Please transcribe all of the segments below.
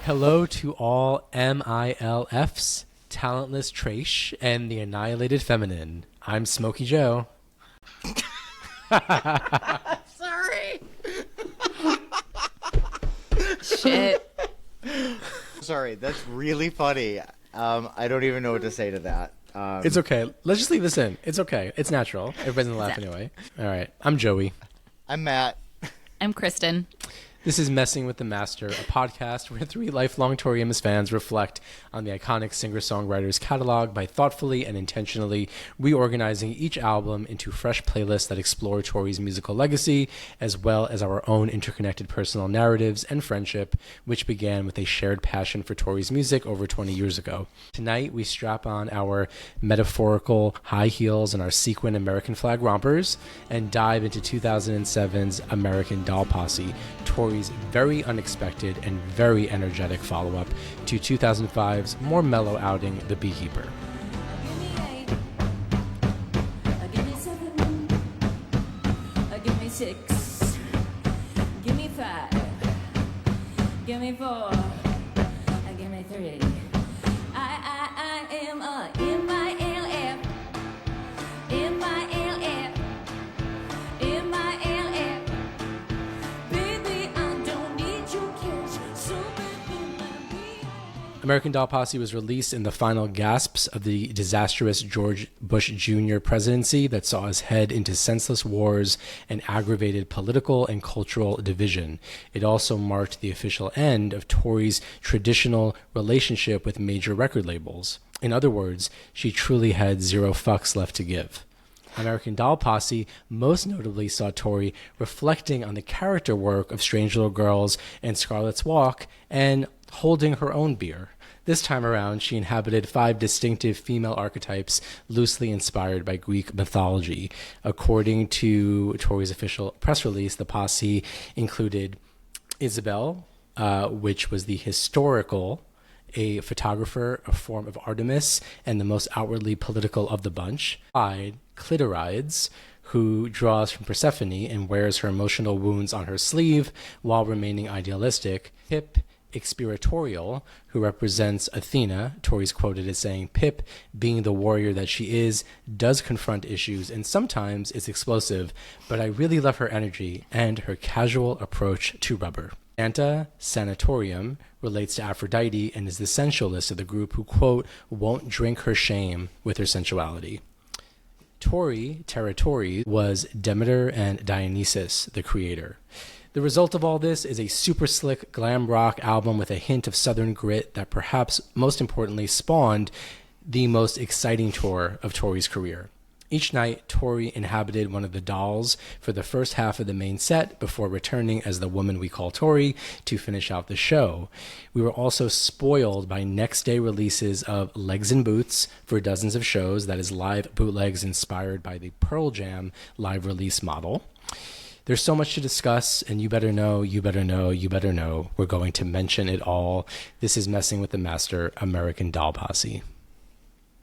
Hello to all MILFs, talentless trash, and the annihilated feminine. I'm Smokey Joe. Sorry. Shit. Sorry, that's really funny. I don't even know what to say to that. It's okay. Let's just leave this in. It's okay. It's natural. Everybody's gonna laugh anyway. All right. I'm Joey. I'm Matt. I'm Kristen. This is Messing with the Master, a podcast where three lifelong Tori Amos fans reflect on the iconic singer-songwriter's catalog by thoughtfully and intentionally reorganizing each album into fresh playlists that explore Tori's musical legacy, as well as our own interconnected personal narratives and friendship, which began with a shared passion for Tori's music over 20 years ago. Tonight, we strap on our metaphorical high heels and our sequin American flag rompers and dive into 2007's American Doll Posse, Tori's very unexpected and very energetic follow-up to 2005's more mellow outing, The Beekeeper. Give me 7, give me 6, give me 5, give me 4, give me 3. I am a M-I-L-F, M-I-L-F, M-I-L-F. Baby, I don't need your cash, so baby, let me. American Doll Posse was released in the final gasps of the disastrous George Bush Jr. presidency that saw us head into senseless wars and aggravated political and cultural division. It also marked the official end of Tori's traditional relationship with major record labels. In other words, she truly had zero fucks left to give. American Doll Posse most notably saw Tori reflecting on the character work of Strange Little Girls and Scarlet's Walk and holding her own beer. This time around, she inhabited 5 distinctive female archetypes loosely inspired by Greek mythology. According to Tori's official press release, the posse included Isabel, which was the historical, a photographer, a form of Artemis, and the most outwardly political of the bunch. Clyde, clitorides, who draws from Persephone and wears her emotional wounds on her sleeve while remaining idealistic. Pip, expiratorial, who represents Athena. Tori's quoted as saying, "Pip, being the warrior that she is, does confront issues and sometimes is explosive, but I really love her energy and her casual approach to rubber." Santa, sanatorium, relates to Aphrodite and is the sensualist of the group who, quote, won't drink her shame with her sensuality. Tori, territory, was Demeter and Dionysus, the creator. The result of all this is a super slick glam rock album with a hint of southern grit that perhaps most importantly spawned the most exciting tour of Tori's career. Each night, Tori inhabited one of the dolls for the first half of the main set before returning as the woman we call Tori to finish out the show. We were also spoiled by next day releases of Legs and Boots for dozens of shows, that is live bootlegs inspired by the Pearl Jam live release model. There's so much to discuss, and you better know, you better know, you better know. We're going to mention it all. This is Messing with the Master, American Doll Posse.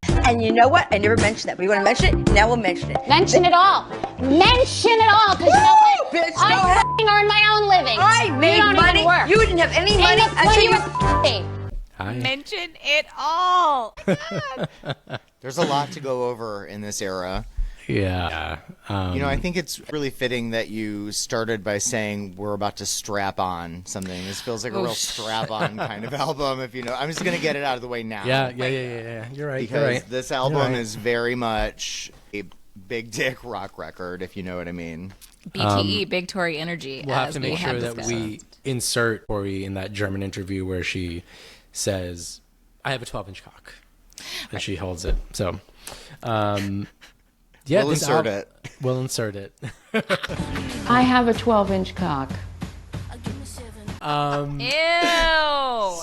And you know what? I never mentioned that. We want to mention it? Now we'll mention it. Mention it all. Mention it all. Because you know what? Bitch, I go ahead. f***ing earn my own living. I made you don't money. Even work. You didn't have any money. And Until you you were f***ing. Hi. Mention it all. There's a lot to go over in this era. Yeah. I think it's really fitting that you started by saying we're about to strap on something. This feels like a real strap-on kind of album, if you know. I'm just going to get it out of the way now. Yeah. You're right. Because this album is very much a big dick rock record, if you know what I mean. BTE, Big Tori Energy. We'll have to make sure that discussed. we insert Tori in that German interview where she says, I have a 12-inch cock. And she holds it. So, yeah, We'll insert it. We'll insert it. I have a 12-inch cock. Ew.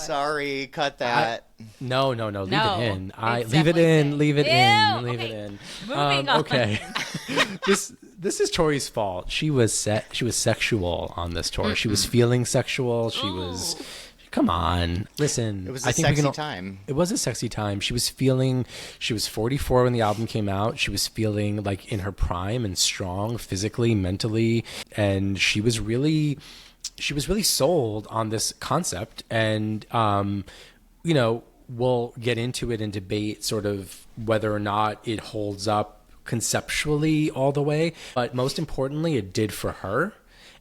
Sorry, cut that. No, leave it in. it's Leave it definitely in, safe. leave it Ew. in, leave Okay. it in. Moving on. Okay. This is Tori's fault. She was sexual on this tour. She was feeling sexual. She was. Come on, listen. It was I a think we sexy can, time. It was a sexy time. She was 44 when the album came out. She was feeling like in her prime and strong physically, mentally, and she was really she was really sold on this concept, and you know, we'll get into it and debate sort of whether or not it holds up conceptually all the way, but most importantly, it did for her.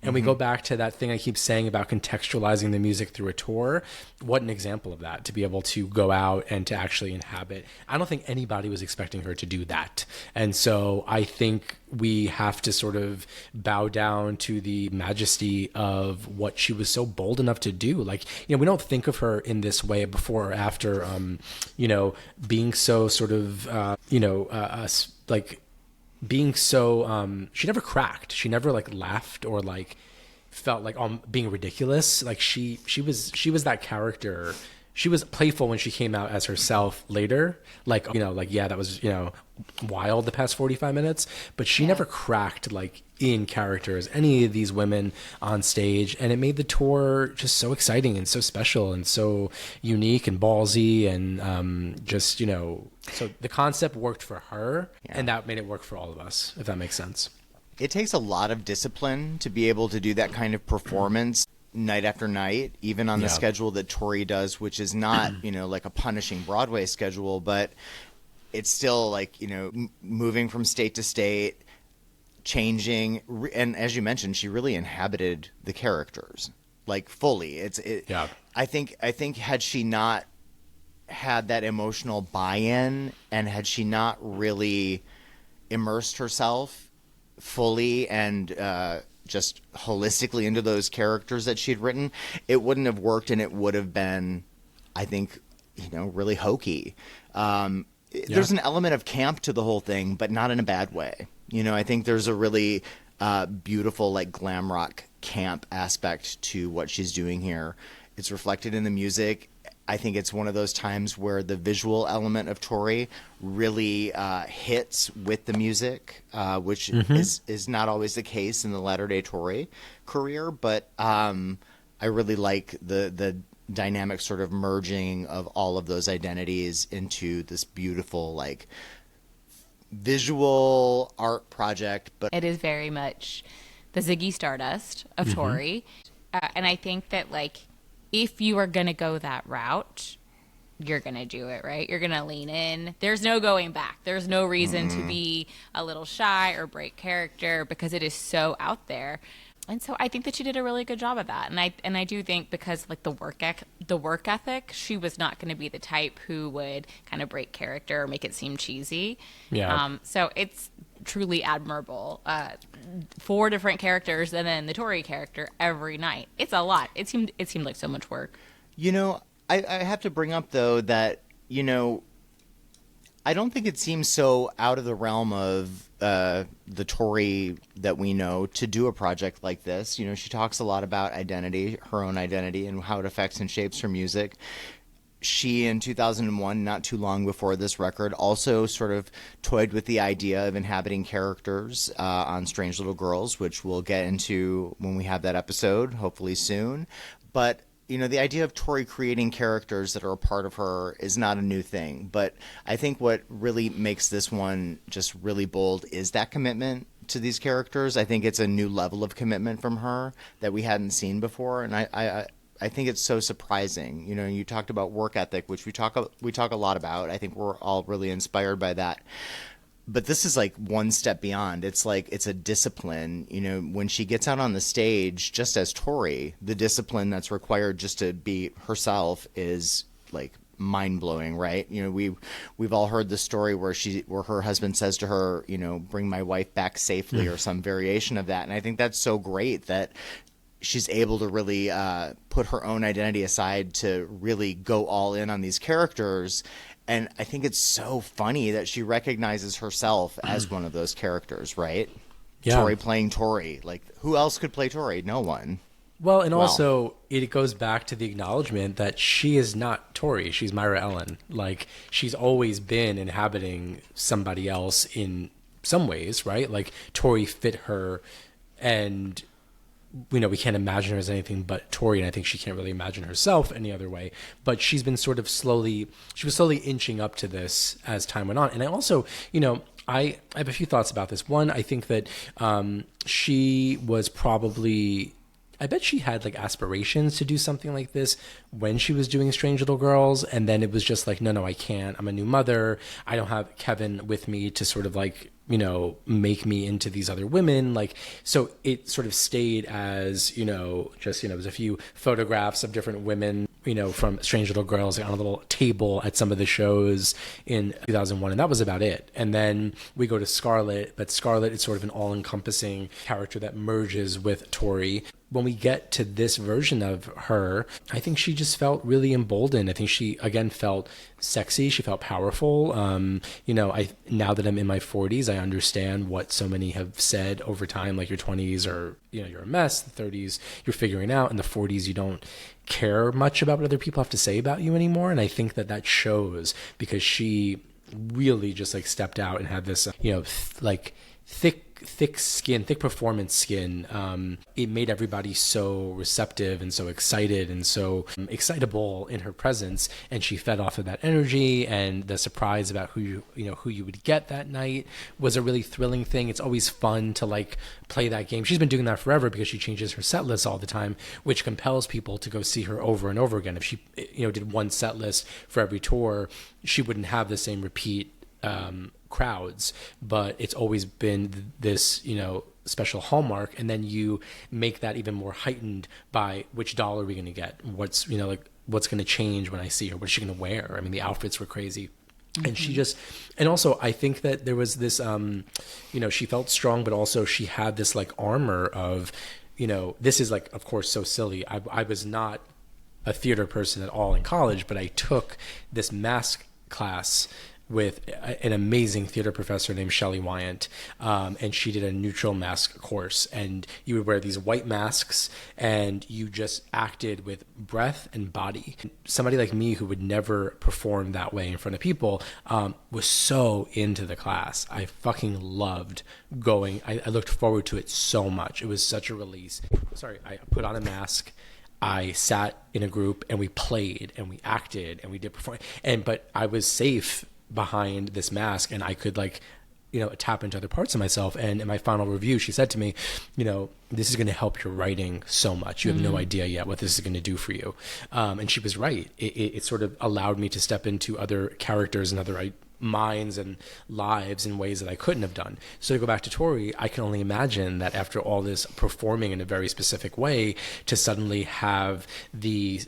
And we go back to that thing I keep saying about contextualizing the music through a tour. What an example of that, to be able to go out and to actually inhabit. I don't think anybody was expecting her to do that. And so I think we have to sort of bow down to the majesty of what she was so bold enough to do. Like, you know, we don't think of her in this way before or after, you know, being so sort of, like, being so she never cracked, she never like laughed or like felt like being ridiculous. Like she was that character. She was playful when she came out as herself later, like, you know, like, yeah, that was, you know, wild the past 45 minutes, but she never cracked like in character as any of these women on stage. And it made the tour just so exciting and so special and so unique and ballsy and just, you know, so the concept worked for her and that made it work for all of us, if that makes sense. It takes a lot of discipline to be able to do that kind of performance night after night, even on the schedule that Tori does, which is not, you know, like a punishing Broadway schedule, but it's still like, you know, moving from state to state, changing. And as you mentioned, she really inhabited the characters like fully. I think had she not had that emotional buy-in and had she not really immersed herself fully and just holistically into those characters that she'd written, it wouldn't have worked, and it would have been, I think, you know, really hokey. There's an element of camp to the whole thing, but not in a bad way. You know, I think there's a really beautiful, like, glam rock camp aspect to what she's doing here. It's reflected in the music. I think it's one of those times where the visual element of Tori really hits with the music, which is not always the case in the latter-day Tori career. But I really like the dynamic sort of merging of all of those identities into this beautiful, like, visual art project. But It is very much the Ziggy Stardust of Tori. And I think that, like, if you are going to go that route, you're going to do it, right? You're going to lean in. There's no going back. There's no reason to be a little shy or break character because it is so out there. And so I think that she did a really good job of that. And I do think because, like, the work ethic, she was not going to be the type who would kind of break character or make it seem cheesy. Yeah. So it's truly admirable. 4 different characters and then the Tori character every night. It's a lot. It seemed like so much work. You know, I have to bring up, though, that, you know, I don't think it seems so out of the realm of the Tori that we know to do a project like this. You know, she talks a lot about identity, her own identity, and how it affects and shapes her music. She, in 2001, not too long before this record, also sort of toyed with the idea of inhabiting characters on Strange Little Girls, which we'll get into when we have that episode, hopefully soon. But, you know, the idea of Tori creating characters that are a part of her is not a new thing. But I think what really makes this one just really bold is that commitment to these characters. I think it's a new level of commitment from her that we hadn't seen before. And I think it's so surprising. You know, you talked about work ethic, which we talk a lot about. I think we're all really inspired by that. But this is like one step beyond. It's like it's a discipline. You know, when she gets out on the stage, just as Tori, the discipline that's required just to be herself is like mind-blowing, right? You know, we've all heard the story where her husband says to her, you know, bring my wife back safely, or some variation of that. And I think that's so great that she's able to really put her own identity aside to really go all in on these characters. And I think it's so funny that she recognizes herself as one of those characters, right? Yeah. Tori playing Tori. Like, who else could play Tori? No one. Well, and also it goes back to the acknowledgement that she is not Tori. She's Myra Ellen. Like, she's always been inhabiting somebody else in some ways, right? Like, Tori fit her, and you know, we can't imagine her as anything but Tori, and I think she can't really imagine herself any other way. But she's been sort of slowly inching up to this as time went on. And I also, you know, I have a few thoughts about this. One, I think that she was probably, I bet she had like aspirations to do something like this when she was doing Strange Little Girls, and then it was just like, no, I can't. I'm a new mother. I don't have Kevin with me to sort of like, you know, make me into these other women. Like, so it sort of stayed as, you know, just, you know, there's a few photographs of different women, you know, from Strange Little Girls on a little table at some of the shows in 2001. And that was about it. And then we go to Scarlett, but Scarlett is sort of an all-encompassing character that merges with Tori. When we get to this version of her, I think she just felt really emboldened. I think she, again, felt sexy. She felt powerful. You know, now that I'm in my 40s, I understand what so many have said over time, like your 20s are, you know, you're a mess. The 30s, you're figuring out. In the 40s, you don't care much about what other people have to say about you anymore. And I think that shows because she really just like stepped out and had this, you know, like thick skin, thick performance skin. It made everybody so receptive and so excited and so excitable in her presence, and she fed off of that energy. And the surprise about who you would get that night was a really thrilling thing. It's always fun to like play that game. She's been doing that forever because she changes her set list all the time, which compels people to go see her over and over again. If she, you know, did one set list for every tour, she wouldn't have the same repeat crowds, but it's always been this, you know, special hallmark. And then you make that even more heightened by which doll are we going to get? What's, you know, like what's going to change when I see her? What is she going to wear? I mean, the outfits were crazy. And she just, and also I think that there was this, you know, she felt strong, but also she had this like armor of, you know, this is like, of course, so silly. I was not a theater person at all in college, but I took this mask class with an amazing theater professor named Shelley Wyant, and she did a neutral mask course, and you would wear these white masks and you just acted with breath and body. Somebody like me who would never perform that way in front of people was so into the class. I fucking loved going. I looked forward to it so much. It was such a release. I put on a mask, I sat in a group and we played and we acted and we did perform, but I was safe behind this mask, and I could like, you know, tap into other parts of myself. And in my final review, she said to me, you know, this is going to help your writing so much. You have no idea yet what this is going to do for you. And she was right. It sort of allowed me to step into other characters and other minds and lives in ways that I couldn't have done. So to go back to Tori, I can only imagine that after all this performing in a very specific way, to suddenly have the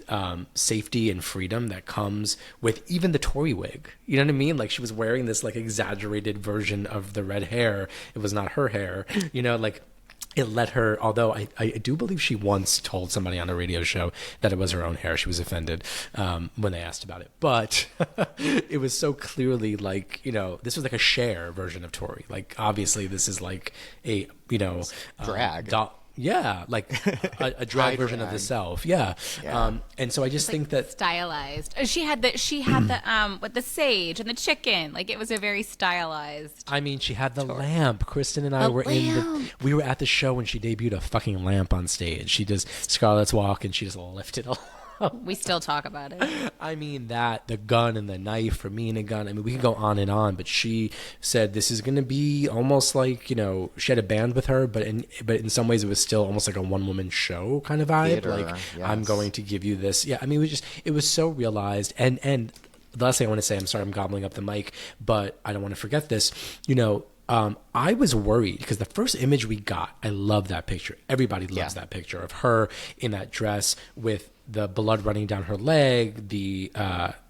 safety and freedom that comes with even the Tori wig. You know what I mean? Like she was wearing this like exaggerated version of the red hair. It was not her hair, you know, like it let her, although I do believe she once told somebody on a radio show that it was her own hair. She was offended when they asked about it. But it was so clearly like, you know, this was like a Cher version of Tori. Like, obviously, this is like a, you know, drag. Yeah, like a drag version of the self. Yeah. And so I just think that stylized. She had the with the sage and the chicken. Like it was a very stylized. I mean, she had the lamp. Kristen and I were we were at the show when she debuted a fucking lamp on stage. She does Scarlett's Walk and she just lifted a We still talk about it. I mean, the gun and the knife for me and a gun. I mean, we can go on, but she said this is going to be almost like, you know, she had a band with her, but in some ways it was still almost like a one-woman show kind of vibe. Theater, like, yes. I'm going to give you this. Yeah, I mean, it was so realized. And the last thing I want to say, I'm sorry, I'm gobbling up the mic, but I don't want to forget this. You know, I was worried because the first image we got, I love that picture. Everybody loves that picture of her in that dress with the blood running down her leg, the,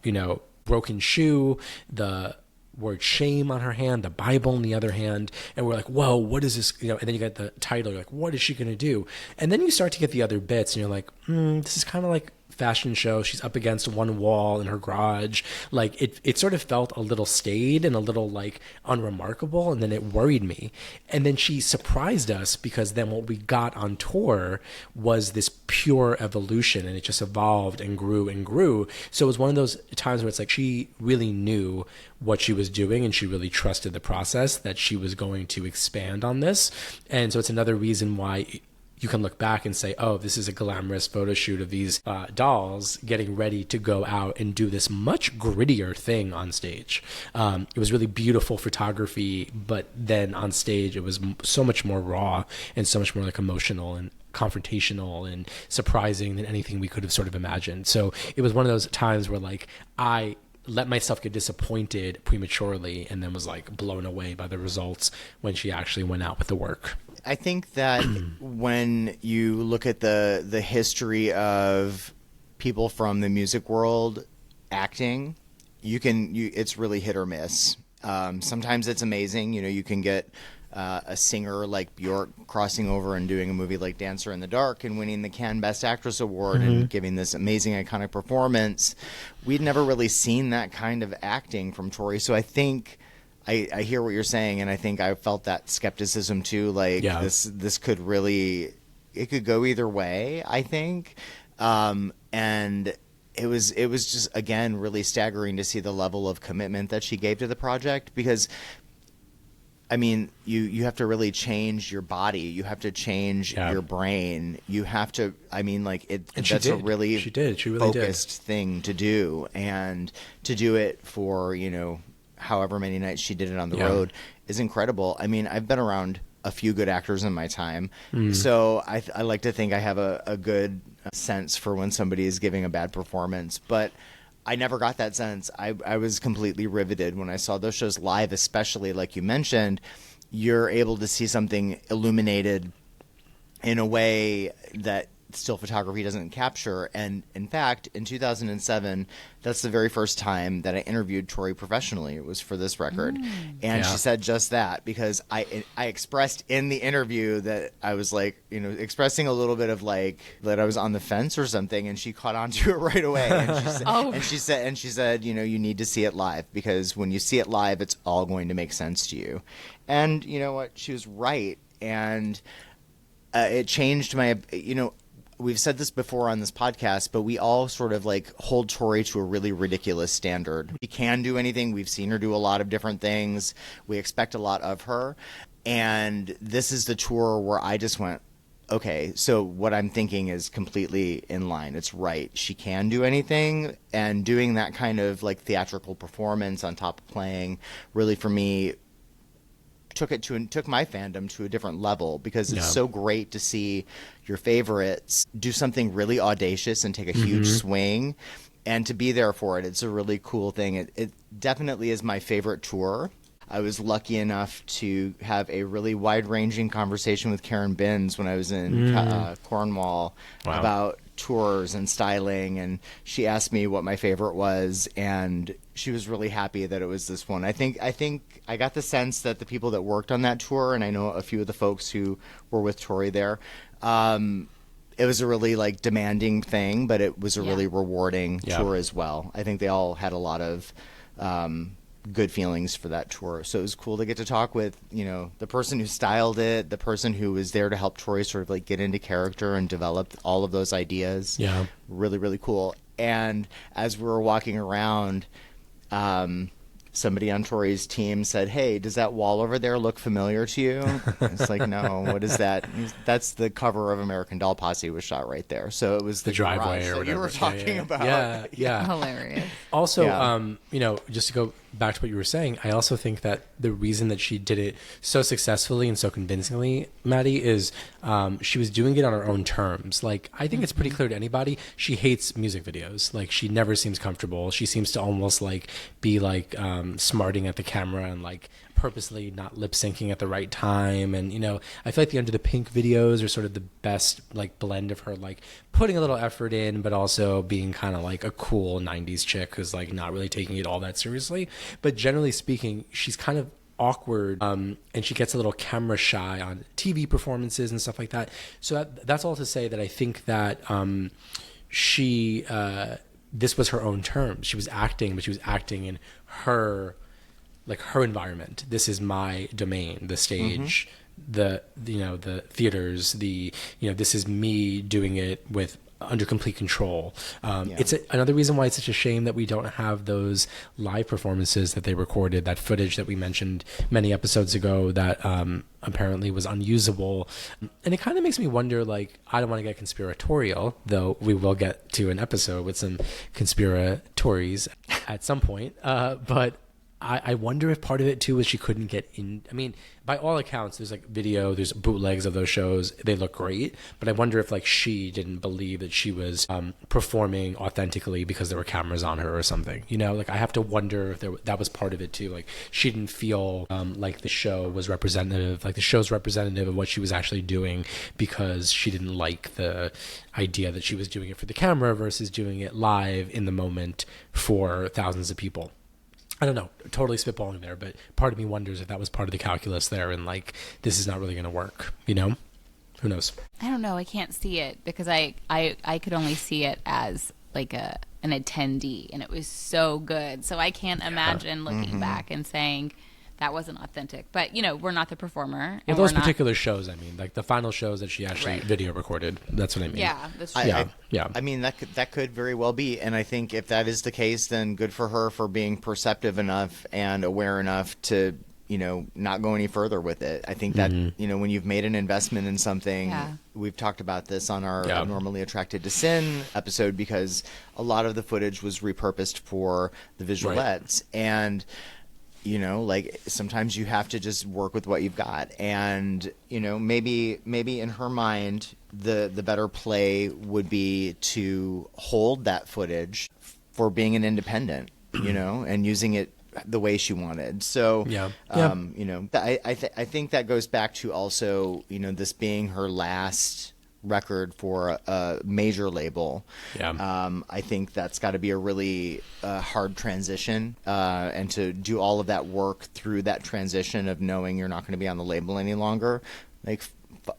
you know, broken shoe, the word shame on her hand, the Bible in the other hand. And we're like, whoa, what is this? You know, and then you get the title, you're like, what is she going to do? And then you start to get the other bits and you're like, this is kind of like fashion show. She's up against one wall in her garage. Like it sort of felt a little staid and a little like unremarkable, and then it worried me. And then she surprised us because then what we got on tour was this pure evolution, and it just evolved and grew and grew. So it was one of those times where it's like she really knew what she was doing and she really trusted the process that she was going to expand on this. And so it's another reason why you can look back and say, oh, this is a glamorous photo shoot of these dolls getting ready to go out and do this much grittier thing on stage. It was really beautiful photography, but then on stage it was so much more raw and so much more like emotional and confrontational and surprising than anything we could have sort of imagined. So it was one of those times where like I let myself get disappointed prematurely and then was like blown away by the results when she actually went out with the work. I think that when you look at the history of people from the music world acting, it's really hit or miss. Sometimes it's amazing. You know, you can get a singer like Bjork crossing over and doing a movie like Dancer in the Dark and winning the Cannes Best Actress Award and giving this amazing, iconic performance. We'd never really seen that kind of acting from Tori. So I think I hear what you're saying, and I think I felt that skepticism too. Like this could really, it could go either way, I think. And it was just, again, really staggering to see the level of commitment that she gave to the project, because I mean, you have to really change your body. You have to change your brain. You have to, I mean, like, that's a really focused thing to do. And to do it for, you know, however many nights she did it on the road is incredible. I mean, I've been around a few good actors in my time. So I like to think I have a good sense for when somebody is giving a bad performance. But I never got that sense. I was completely riveted when I saw those shows live, especially like you mentioned. You're able to see something illuminated in a way that still photography doesn't capture. And in fact, in 2007, that's the very first time that I interviewed Tori professionally. It was for this record. And she said just that, because I expressed in the interview that I was like, you know, expressing a little bit of like that I was on the fence or something, and she caught on to it right away. And she said, you know, you need to see it live, because when you see it live, it's all going to make sense to you. And you know what? She was right. And it changed my, you know, we've said this before on this podcast, but we all sort of like hold Tori to a really ridiculous standard. She can do anything. We've seen her do a lot of different things. We expect a lot of her. And this is the tour where I just went, okay, so what I'm thinking is completely in line. It's right. She can do anything. And doing that kind of like theatrical performance on top of playing, really for me, took my fandom to a different level, because it's so great to see your favorites do something really audacious and take a huge swing, and to be there for it. It's a really cool thing. It definitely is my favorite tour. I was lucky enough to have a really wide-ranging conversation with Karen Binns when I was in Cornwall about tours and styling, and she asked me what my favorite was, and she was really happy that it was this one. I think I got the sense that the people that worked on that tour, and I know a few of the folks who were with Tori there, it was a really like demanding thing, but it was a really rewarding tour as well. I think they all had a lot of good feelings for that tour. So it was cool to get to talk with, you know, the person who styled it, the person who was there to help Tori sort of like get into character and develop all of those ideas. Yeah. Really, really cool. And as we were walking around, somebody on Tori's team said, "Hey, does that wall over there look familiar to you?" It's like, "No, what is that?" That's the cover of American Doll Posse was shot right there. So it was the driveway or whatever you were talking about. Yeah. Hilarious. Also, you know, just to go back to what you were saying, I also think that the reason that she did it so successfully and so convincingly, Maddie, is she was doing it on her own terms. Like, I think it's pretty clear to anybody, she hates music videos. Like, she never seems comfortable. She seems to almost like be like smarting at the camera and like purposely not lip syncing at the right time. And, you know, I feel like the Under the Pink videos are sort of the best like blend of her like putting a little effort in, but also being kind of like a cool 90s chick who's like not really taking it all that seriously. But generally speaking, she's kind of awkward, and she gets a little camera shy on TV performances and stuff like that. So that's all to say that I think that she this was her own terms. She was acting, but she was acting in her environment. This is my domain, the stage, the theaters, this is me doing it with under complete control. It's another reason why it's such a shame that we don't have those live performances that they recorded, that footage that we mentioned many episodes ago that apparently was unusable. And it kind of makes me wonder, like, I don't want to get conspiratorial, though we will get to an episode with some conspiratories at some point, but I wonder if part of it too was she couldn't get in. I mean, by all accounts, there's like video, there's bootlegs of those shows. They look great, but I wonder if like she didn't believe that she was performing authentically because there were cameras on her or something. You know, like I have to wonder if that was part of it too. Like she didn't feel like the show was representative, like the show's representative of what she was actually doing, because she didn't like the idea that she was doing it for the camera versus doing it live in the moment for thousands of people. I don't know, totally spitballing there, but part of me wonders if that was part of the calculus there, and like, this is not really going to work, you know? Who knows? I don't know. I can't see it because I could only see it as like an attendee, and it was so good. So I can't imagine looking back and saying that wasn't authentic. But, you know, we're not the performer. Well, those particular shows, I mean, like the final shows that she actually video recorded, that's what I mean. Yeah, that's true. Yeah. I mean, that could very well be. And I think if that is the case, then good for her for being perceptive enough and aware enough to, you know, not go any further with it. I think that, you know, when you've made an investment in something, we've talked about this on our Normally Attracted to Sin episode, because a lot of the footage was repurposed for the visualettes. And you know, like sometimes you have to just work with what you've got, and you know, maybe in her mind, the better play would be to hold that footage for being an independent, you know, and using it the way she wanted. So, you know, I think that goes back to also, you know, this being her last record for a major label. I think that's got to be a really hard transition, and to do all of that work through that transition of knowing you're not going to be on the label any longer. Like,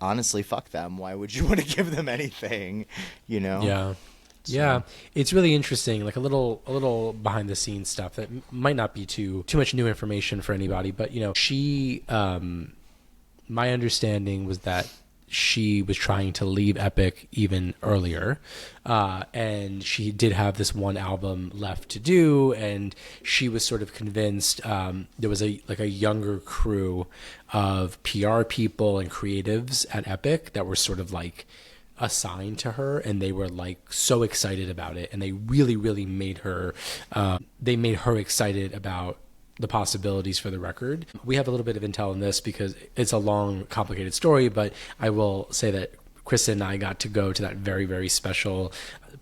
honestly, fuck them. Why would you want to give them anything, you know? Yeah, it's really interesting, like a little behind the scenes stuff that might not be too much new information for anybody, but you know, she my understanding was that she was trying to leave Epic even earlier, and she did have this one album left to do, and she was sort of convinced there was a younger crew of PR people and creatives at Epic that were sort of like assigned to her, and they were like so excited about it, and they really made her excited about the possibilities for the record. We have a little bit of intel on this because it's a long, complicated story, but I will say that Kristen and I got to go to that very special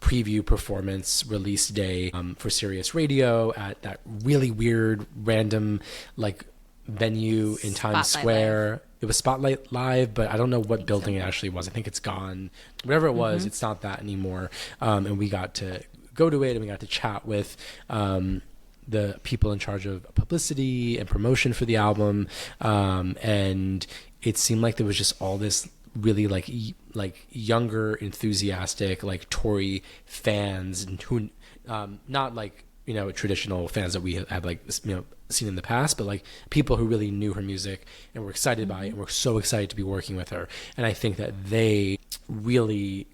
preview performance release day for Sirius Radio at that really weird, random, like venue in Times Square. It was Spotlight Live, but I don't know what building it actually was. I think it's gone. Whatever it was, it's not that anymore. And we got to go to it, and we got to chat with the people in charge of publicity and promotion for the album, and it seemed like there was just all this really like younger, enthusiastic, like Tori fans, and who not like, you know, traditional fans that we have like, you know, seen in the past, but like people who really knew her music and were excited by it, and were so excited to be working with her. And I think that they really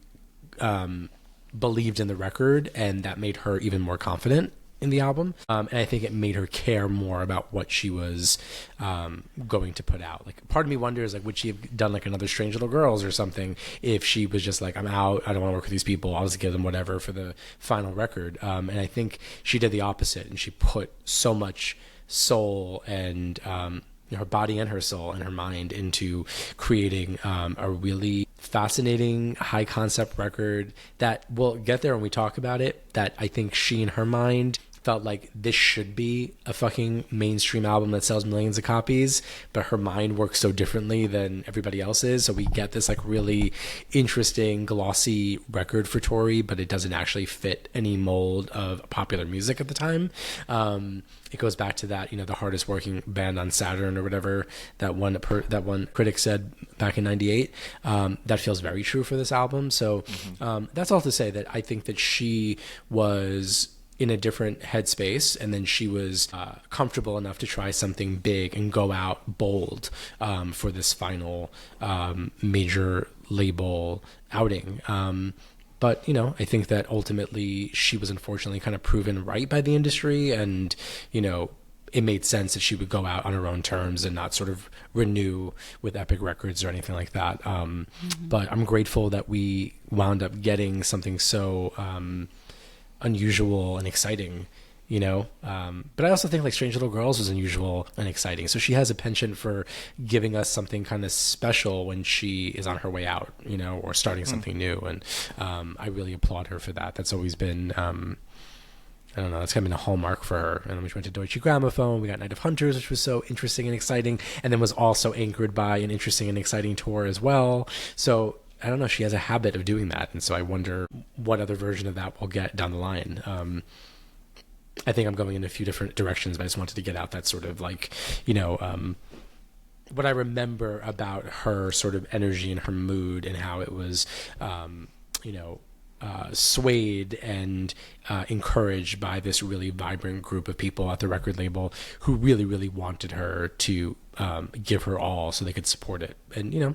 believed in the record, and that made her even more confident in the album, and I think it made her care more about what she was going to put out. Like, part of me wonders, like, would she have done like another Strange Little Girls or something if she was just like, I'm out, I don't want to work with these people, I'll just give them whatever for the final record. And I think she did the opposite, and she put so much soul and her body and her soul and her mind into creating a really fascinating, high concept record that we'll get there when we talk about it, that I think she in her mind felt like this should be a fucking mainstream album that sells millions of copies, but her mind works so differently than everybody else's. So we get this like really interesting, glossy record for Tori, but it doesn't actually fit any mold of popular music at the time. It goes back to that, you know, the hardest working band on Saturn or whatever that one critic said back in '98. That feels very true for this album. So that's all to say that I think that she was in a different headspace, and then she was comfortable enough to try something big and go out bold for this final major label outing. But, you know, I think that ultimately she was unfortunately kind of proven right by the industry, and, you know, it made sense that she would go out on her own terms and not sort of renew with Epic Records or anything like that. But I'm grateful that we wound up getting something so unusual and exciting But I also think like Strange Little Girls was unusual and exciting. So she has a penchant for giving us something kind of special when she is on her way out, or starting something new. And I really applaud her for that. That's always been, I don't know, that's kind of been a hallmark for her. And then we went to Deutsche Grammophon. We got Night of Hunters, which was so interesting and exciting, and then was also anchored by an interesting and exciting tour as well. So I don't know, she has a habit of doing that. And so I wonder what other version of that we'll get down the line. I think I'm going in a few different directions, but I just wanted to get out that sort of like, what I remember about her sort of energy and her mood and how it was, swayed and encouraged by this really vibrant group of people at the record label who really, really wanted her to give her all so they could support it. And,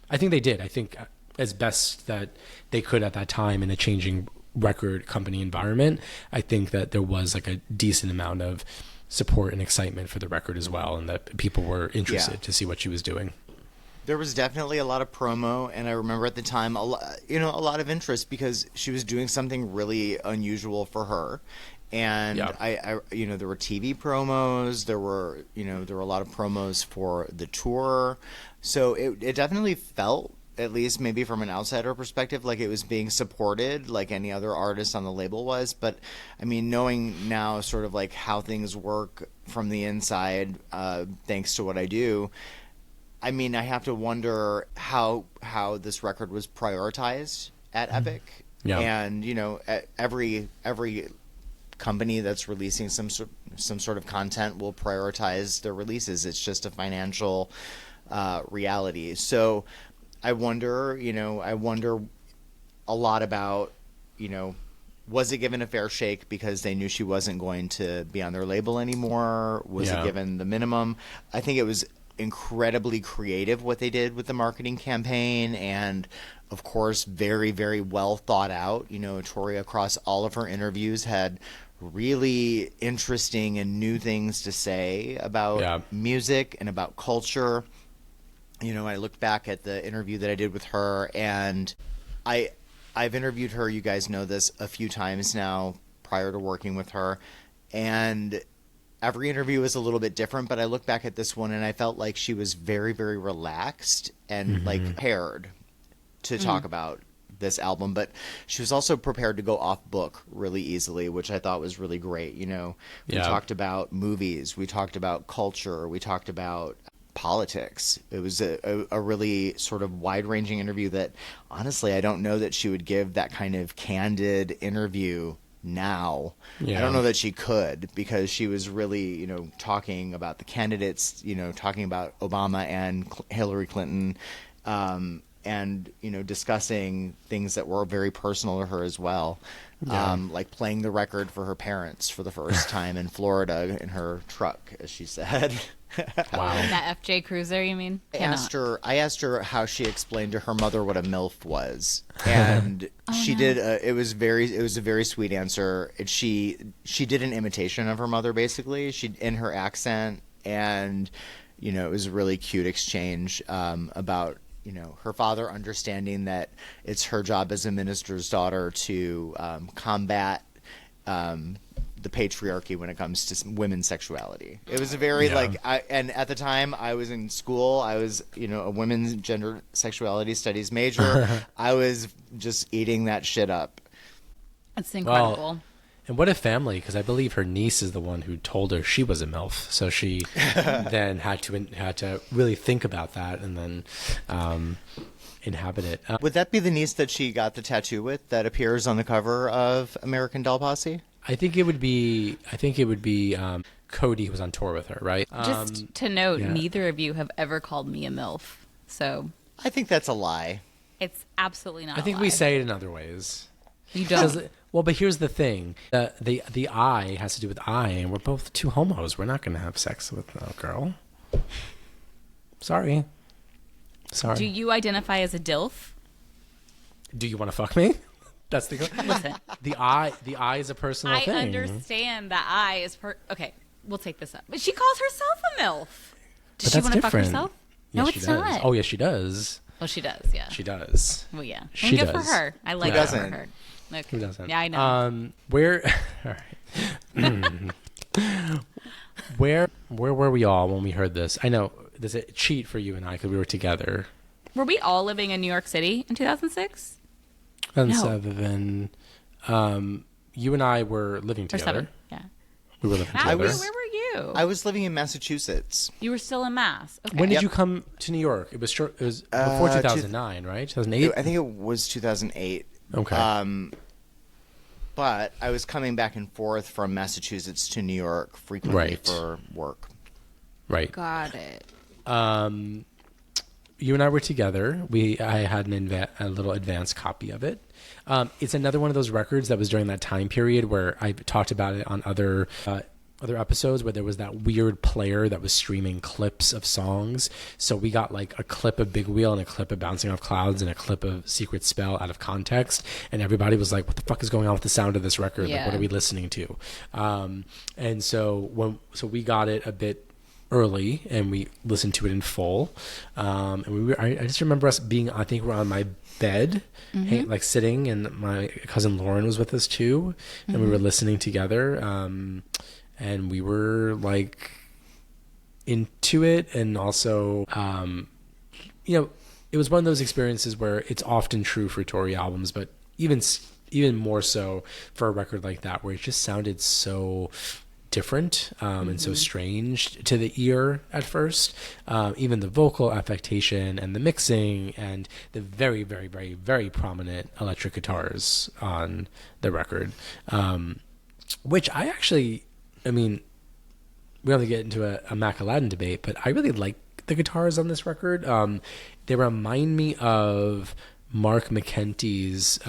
I think they did. I think as best that they could at that time in a changing record company environment, I think that there was like a decent amount of support and excitement for the record as well, and that people were interested to see what she was doing. There was definitely a lot of promo, and I remember at the time a lot of interest because she was doing something really unusual for her. And I there were TV promos, there were a lot of promos for the tour. So it definitely felt, at least maybe from an outsider perspective, like it was being supported like any other artist on the label was. But I mean, knowing now sort of like how things work from the inside, thanks to what I do, I mean, I have to wonder how this record was prioritized at Epic. Yeah. And every company that's releasing some sort of content will prioritize their releases. It's just a financial reality. So I wonder a lot about, was it given a fair shake because they knew she wasn't going to be on their label anymore? Was it given the minimum? I think it was incredibly creative what they did with the marketing campaign, and of course very, very well thought out. Tori, across all of her interviews, had really interesting and new things to say about music and about culture. I looked back at the interview that I did with her, and I've interviewed her, you guys know this, a few times now prior to working with her, and every interview is a little bit different, but I look back at this one and I felt like she was very, very relaxed and like prepared to talk about this album, but she was also prepared to go off book really easily, which I thought was really great. We talked about movies, we talked about culture, we talked about politics. It was a really sort of wide-ranging interview that honestly I don't know that she would give that kind of candid interview now. I don't know that she could, because she was really talking about the candidates, talking about Obama and Hillary Clinton, and discussing things that were very personal to her as well, like playing the record for her parents for the first time in Florida in her truck, as she said. Wow. That FJ Cruiser, you mean? I asked her how she explained to her mother what a MILF was, and she did. It was a very sweet answer. She did an imitation of her mother, basically. She in her accent, and it was a really cute exchange about her father understanding that it's her job as a minister's daughter to combat the patriarchy when it comes to women's sexuality. It was a very and at the time I was in school, I was a women's gender sexuality studies major. I was just eating that shit up. It's incredible. Well, and what a family, because I believe her niece is the one who told her she was a MILF, so she then had to really think about that and then inhabit it. Would that be the niece that she got the tattoo with that appears on the cover of American Doll Posse? I think it would be Cody, who was on tour with her, right? Just to note, neither of you have ever called me a MILF, so I think that's a lie. It's absolutely not. I think we say it in other ways. You don't. Well, but here's the thing: the I has to do with I, and we're both two homos. We're not going to have sex with a girl. Sorry. Do you identify as a DILF? Do you want to fuck me? That's the Listen. The I is a personal thing. I understand that I is okay. We'll take this up. But she calls herself a MILF. Does she want to fuck herself? Yes, no, she it's does. not. Oh, yes, she does. Well, she does. Yeah. She does. Well, yeah. She good does. for her. I like Who it for doesn't? her. Okay. Who doesn't? Yeah, I know. All right. Where were we all when we heard this? I know there's a cheat for you and I because we were together. Were we all living in New York City in 2006? 2007. You and I were living Or together. 7? Yeah. We were living Matthew, together. where were you? I was living in Massachusetts. You were still in Mass. Okay. When did Yep. you come to New York? It was short. It was before 2009, right? 2008. I think it was 2008. Okay. But I was coming back and forth from Massachusetts to New York frequently Right. for work. Right. Got it. You and I were together. I had a little advanced copy of it. It's another one of those records that was during that time period where I talked about it on other episodes where there was that weird player that was streaming clips of songs. So we got like a clip of Big Wheel and a clip of Bouncing Off Clouds and a clip of Secret Spell out of context. And everybody was like, what the fuck is going on with the sound of this record? Like, what are we listening to? And so we got it a bit early and we listened to it in full. And I just remember us being, I think we're on my bed, like sitting, and my cousin Lauren was with us too. And we were listening together. And we were like into it. And also, it was one of those experiences where it's often true for Tori albums, but even more so for a record like that, where it just sounded so different and so strange to the ear at first. Even the vocal affectation and the mixing and the very, very, very, very prominent electric guitars on the record, which I mean, we don't have to get into a Mac Aladdin debate, but I really like the guitars on this record. They remind me of Mark McKenty's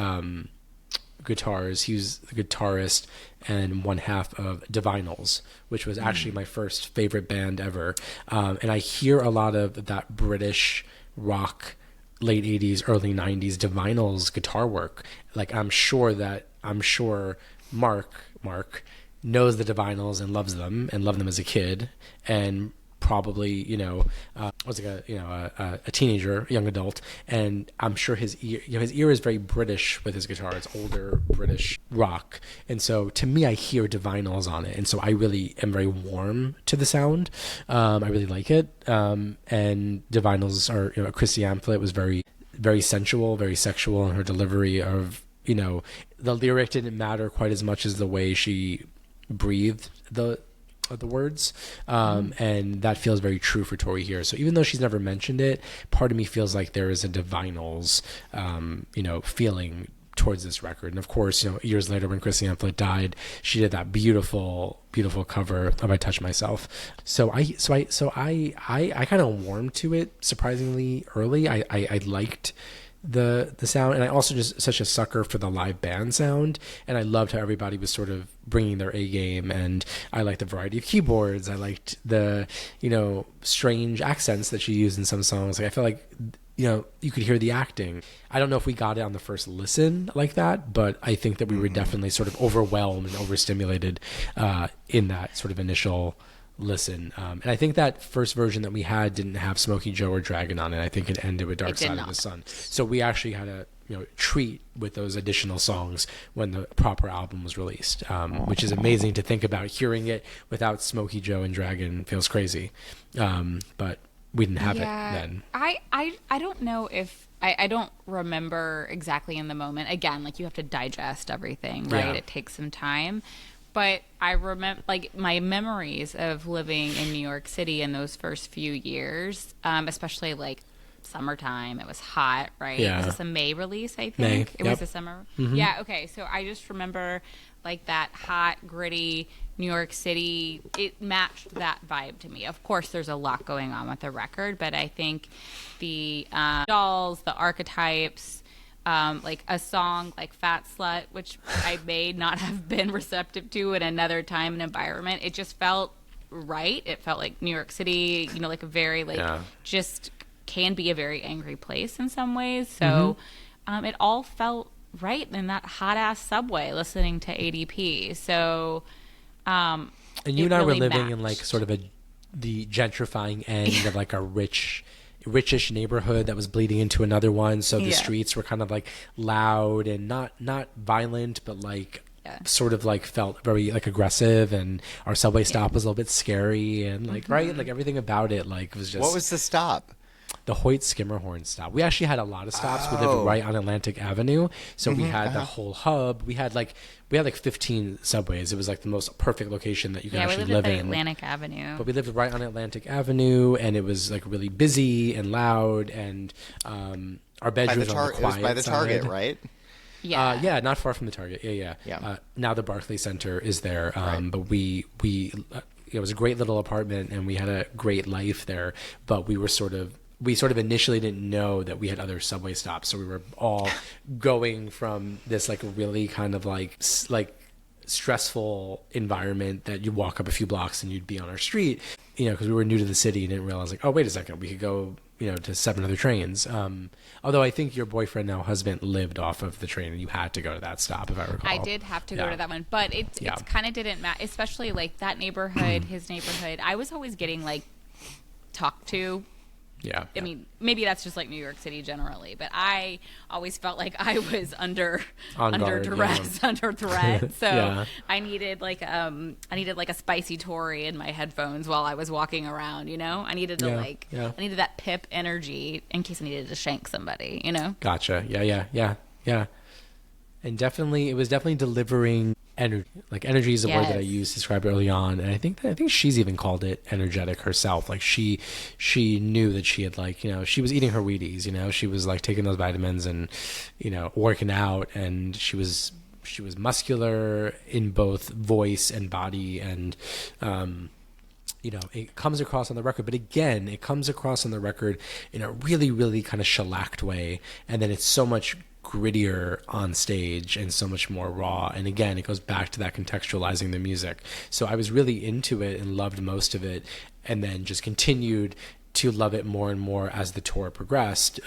guitars. He was the guitarist and one half of Divinals, which was actually my first favorite band ever. And I hear a lot of that British rock, late 80s, early 90s Divinals guitar work. Like I'm sure Mark knows the Divinals and loves them and loved them as a kid, and probably was like a teenager, a young adult, and I'm sure his ear is very British with his guitar. It's older British rock, and so to me I hear Divinals on it, and so I really am very warm to the sound. I really like it, and Divinals are Chrissy Amphlett was very, very sensual, very sexual in her delivery of the lyric didn't matter quite as much as the way she breathed the words, and that feels very true for Tori here. So even though she's never mentioned it, part of me feels like there is a Divinals feeling towards this record. And of course, years later when Chrissy Amphlett died, she did that beautiful cover of I Touch Myself. So I kind of warmed to it surprisingly early. I liked the sound, and I also just such a sucker for the live band sound, and I loved how everybody was sort of bringing their A game, and I liked the variety of keyboards. I liked the strange accents that she used in some songs. Like I felt like you could hear the acting. I don't know if we got it on the first listen like that, but I think that we were definitely sort of overwhelmed and overstimulated in that sort of initial listen. And I think that first version that we had didn't have Smokey Joe or Dragon on it. I think it ended with Dark Side of the Sun. So we actually had a treat with those additional songs when the proper album was released, which is amazing to think about. Hearing it without Smokey Joe and Dragon feels crazy, but we didn't have it then. I don't know if I don't remember exactly in the moment. Again, like you have to digest everything, right? Yeah. It takes some time. But I remember, like, my memories of living in New York City in those first few years, especially, like, summertime. It was hot, right? Yeah. Was this a May release, I think? May, It was the summer? Yeah, okay. So I just remember, like, that hot, gritty New York City. It matched that vibe to me. Of course, there's a lot going on with the record, but I think the dolls, the archetypes, like a song like Fat Slut, which I may not have been receptive to in another time and environment. It just felt right. It felt like New York City, like a very, just can be a very angry place in some ways. So it all felt right in that hot-ass subway listening to ADP. So and you and I were really living in, like, matched. sort of the gentrifying end of, like, a richish neighborhood that was bleeding into another one, so the streets were kind of like loud and not violent, but like sort of like felt very like aggressive, and our subway stop was a little bit scary, and like right, like everything about it like was just. What was the stop? The Hoyt Skimmerhorn stop. We actually had a lot of stops. We lived right on Atlantic Avenue, so we had the whole hub. We had like 15 subways. It was like the most perfect location that you can actually live in. We lived at Atlantic Avenue. But we lived right on Atlantic Avenue, and it was like really busy and loud, and our bedrooms were on the quiet It was by the Target, side. right? Yeah. Yeah, not far from the Target. Yeah. Now the Barclays Center is there, but we it was a great little apartment, and we had a great life there. But we sort of initially didn't know that we had other subway stops, so we were all going from this like really kind of like stressful environment that you walk up a few blocks and you'd be on our street, because we were new to the city and didn't realize like, oh wait a second, we could go to 7 other trains. Although I think your boyfriend, now husband, lived off of the train, and you had to go to that stop, if I recall. I did have to go to that one, but it's kind of didn't matter, especially like that neighborhood, his neighborhood. I was always getting like talked to. Yeah. I mean, maybe that's just like New York City generally, but I always felt like I was under duress, under threat. So I needed like a spicy Tori in my headphones while I was walking around, I needed to I needed that Pip energy in case I needed to shank somebody, Gotcha. Yeah. And it was definitely delivering energy. Like energy is a word that I used to describe early on, and I think she's even called it energetic herself. Like she knew that she had she was eating her Wheaties, she was like taking those vitamins and working out, and she was muscular in both voice and body, and it comes across on the record, but again, it comes across on the record in a really, really kind of shellacked way, and then it's so much grittier on stage and so much more raw. And again, it goes back to that contextualizing the music. So I was really into it and loved most of it, and then just continued to love it more and more as the tour progressed,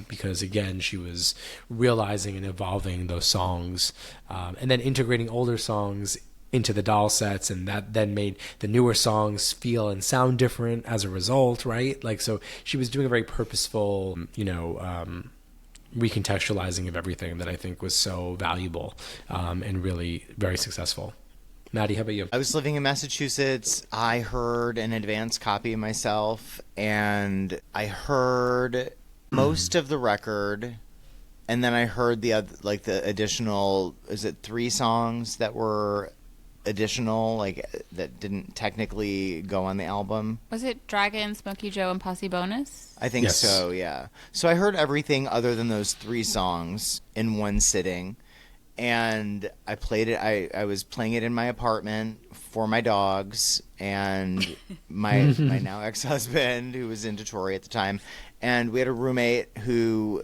because again, she was realizing and evolving those songs, and then integrating older songs into the doll sets, and that then made the newer songs feel and sound different as a result, right? Like, so she was doing a very purposeful, recontextualizing of everything that I think was so valuable, and really very successful. Maddie, how about you? I was living in Massachusetts. I heard an advance copy myself, and I heard most of the record, and then I heard the other, like the additional, is it 3 songs that were additional, like that didn't technically go on the album? Was it Dragon, Smokey Joe, and Posse Bonus? I think so, yeah. So I heard everything other than those 3 songs in one sitting, and I played it. I was playing it in my apartment for my dogs and my now ex-husband, who was into Tori at the time, and we had a roommate who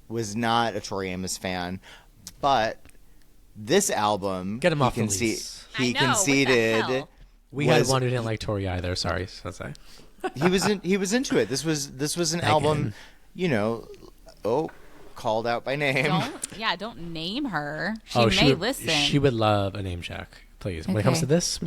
was not a Tori Amos fan, but this album, get him off the lease. He conceded. We had one who didn't like Tori either. Sorry, let's say. He was into it. This was an album, called out by name. Don't name her. She may listen. She would love a name check, please. When it comes to this,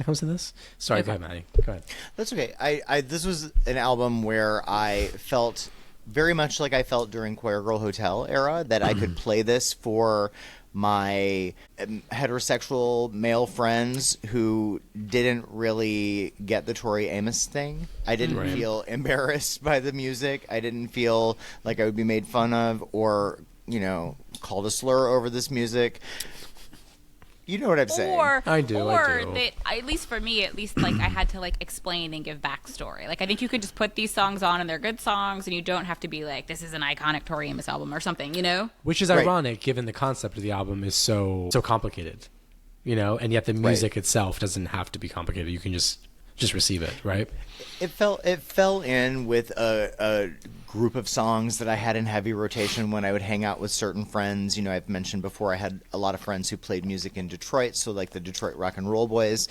sorry, go ahead, Maddie. Go ahead. That's okay. I this was an album where I felt very much like I felt during Choir Girl Hotel era, that I could play this for my heterosexual male friends who didn't really get the Tori Amos thing. I didn't feel embarrassed by the music. I didn't feel like I would be made fun of or, called a slur over this music. You know what I'm saying? I do. That, at least for me, like I had to like explain and give backstory. Like I think you could just put these songs on and they're good songs, and you don't have to be like, this is an iconic Tori Amos album or something, Which is ironic, given the concept of the album is so complicated, and yet the music itself doesn't have to be complicated. You can just receive it, right? It fell in with a group of songs that I had in heavy rotation when I would hang out with certain friends. I've mentioned before I had a lot of friends who played music in Detroit, so like the Detroit Rock and Roll Boys,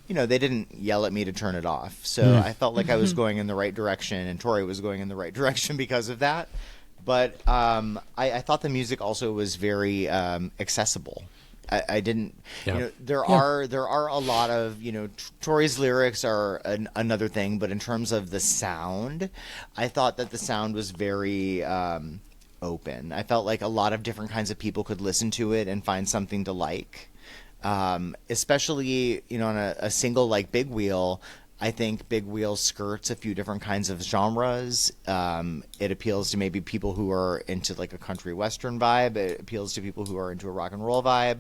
they didn't yell at me to turn it off. So I felt like I was going in the right direction, and Tori was going in the right direction because of that. But I thought the music also was very accessible. I didn't, there are a lot of, Tori's lyrics are another thing, but in terms of the sound, I thought that the sound was very open. I felt like a lot of different kinds of people could listen to it and find something to like. Especially, on a single like Big Wheel. I think Big Wheel skirts a few different kinds of genres. It appeals to maybe people who are into like a country western vibe. It appeals to people who are into a rock and roll vibe.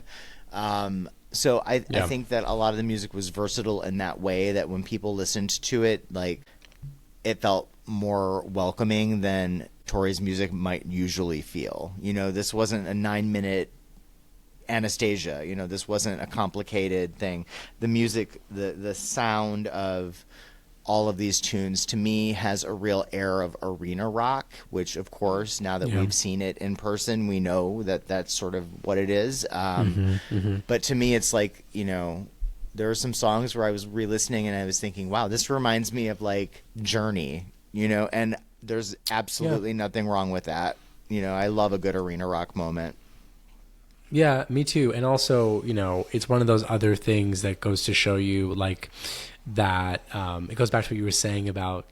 So I think that a lot of the music was versatile in that way, that when people listened to it, like, it felt more welcoming than Tori's music might usually feel. This wasn't a 9-minute Anastasia. This wasn't a complicated thing. The music, the sound of all of these tunes, to me, has a real air of arena rock, which, of course, now that we've seen it in person, we know that that's sort of what it is. But to me, it's like, there are some songs where I was re-listening and I was thinking, wow, this reminds me of like Journey, and there's absolutely nothing wrong with that. I love a good arena rock moment. Yeah, me too. And also, it's one of those other things that goes to show you, like, that it goes back to what you were saying about,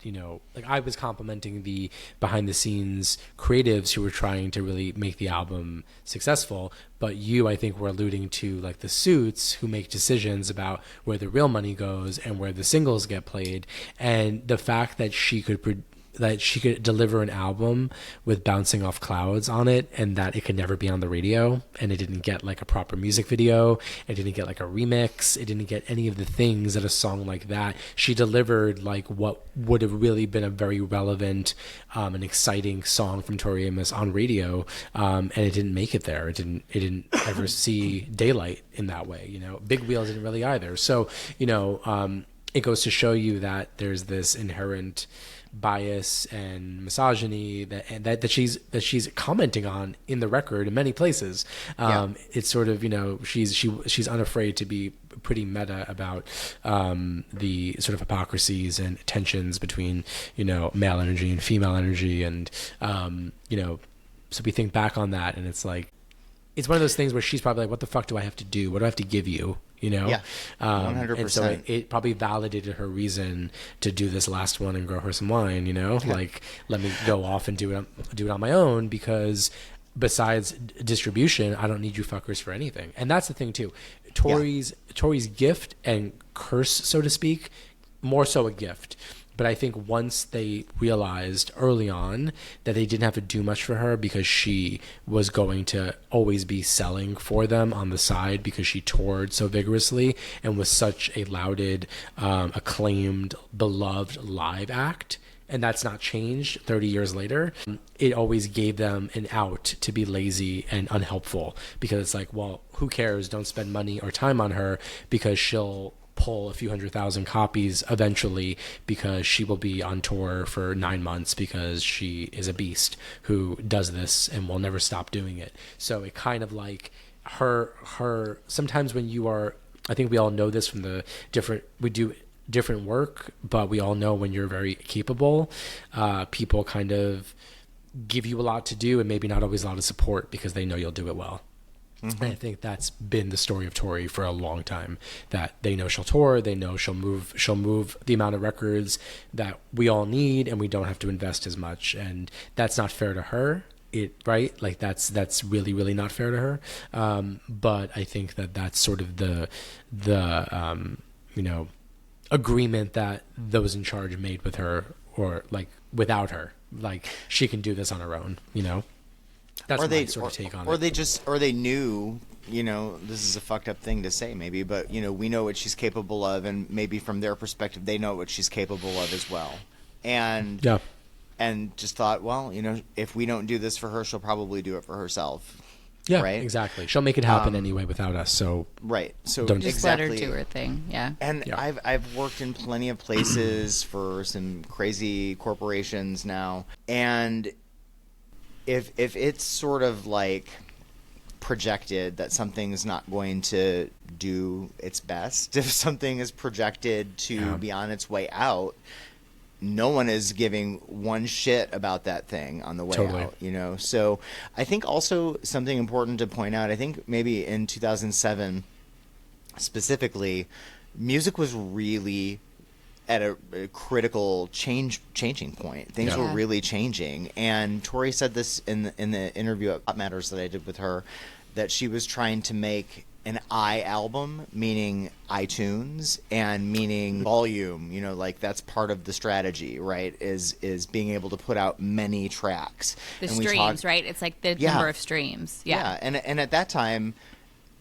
like, I was complimenting the behind the scenes creatives who were trying to really make the album successful. But you, I think, were alluding to, like, the suits who make decisions about where the real money goes and where the singles get played. And the fact that she could deliver an album with Bouncing Off Clouds on it, and that it could never be on the radio, and it didn't get like a proper music video, it didn't get like a remix, it didn't get any of the things that a song like that. She delivered like what would have really been a very relevant and exciting song from Tori Amos on radio, and it didn't make it there. It didn't ever see daylight in that way. Big Wheel didn't really either. So it goes to show you that there's this inherent bias and misogyny that she's commenting on in the record in many places. It's sort of, she's unafraid to be pretty meta about the sort of hypocrisies and tensions between, male energy and female energy. And, so we think back on that, and it's like, it's one of those things where she's probably like, what the fuck do I have to do? What do I have to give you? 100%. And so it probably validated her reason to do this last one and grow her some wine, like, let me go off and do it on my own, because besides distribution, I don't need you fuckers for anything. And that's the thing too. Tori's gift and curse, so to speak, more so a gift. But I think once they realized early on that they didn't have to do much for her, because she was going to always be selling for them on the side, because she toured so vigorously and was such a lauded, acclaimed, beloved live act, and that's not changed 30 years later, it always gave them an out to be lazy and unhelpful, because it's like, well, who cares? Don't spend money or time on her, because she'll pull a few 100,000 copies eventually, because she will be on tour for 9 months, because she is a beast who does this and will never stop doing it. So it kind of like her sometimes when you are, I think we all know this from we do different work, but we all know when you're very capable, people kind of give you a lot to do and maybe not always a lot of support, because they know you'll do it well. And I think that's been the story of Tori for a long time, that they know she'll tour, they know she'll move the amount of records that we all need, and we don't have to invest as much. And that's not fair to her, right? Like that's really, really not fair to her. But I think that's sort of the agreement that those in charge made with her, or like without her, like she can do this on her own, That's my sort of take on it. Or they knew, this is a fucked up thing to say maybe, but, we know what she's capable of, and maybe from their perspective, they know what she's capable of as well. And just thought, well, if we don't do this for her, she'll probably do it for herself. Yeah, right? Exactly. She'll make it happen anyway without us. So right. So don't just let her do her thing. Yeah. And I've worked in plenty of places for some crazy corporations now, and if it's sort of like projected that something's not going to do its best, if something is projected to be on its way out, no one is giving one shit about that thing on the way out, So I think also something important to point out, I think maybe in 2007 specifically, music was really at a critical changing point. Things were really changing, and Tori said this in the interview at Pop Matters that I did with her, that she was trying to make an I album, meaning iTunes, and meaning volume. You know, like that's part of the strategy, right? Is being able to put out many tracks. The And streams, right? It's like the number of streams. Yeah. And at that time,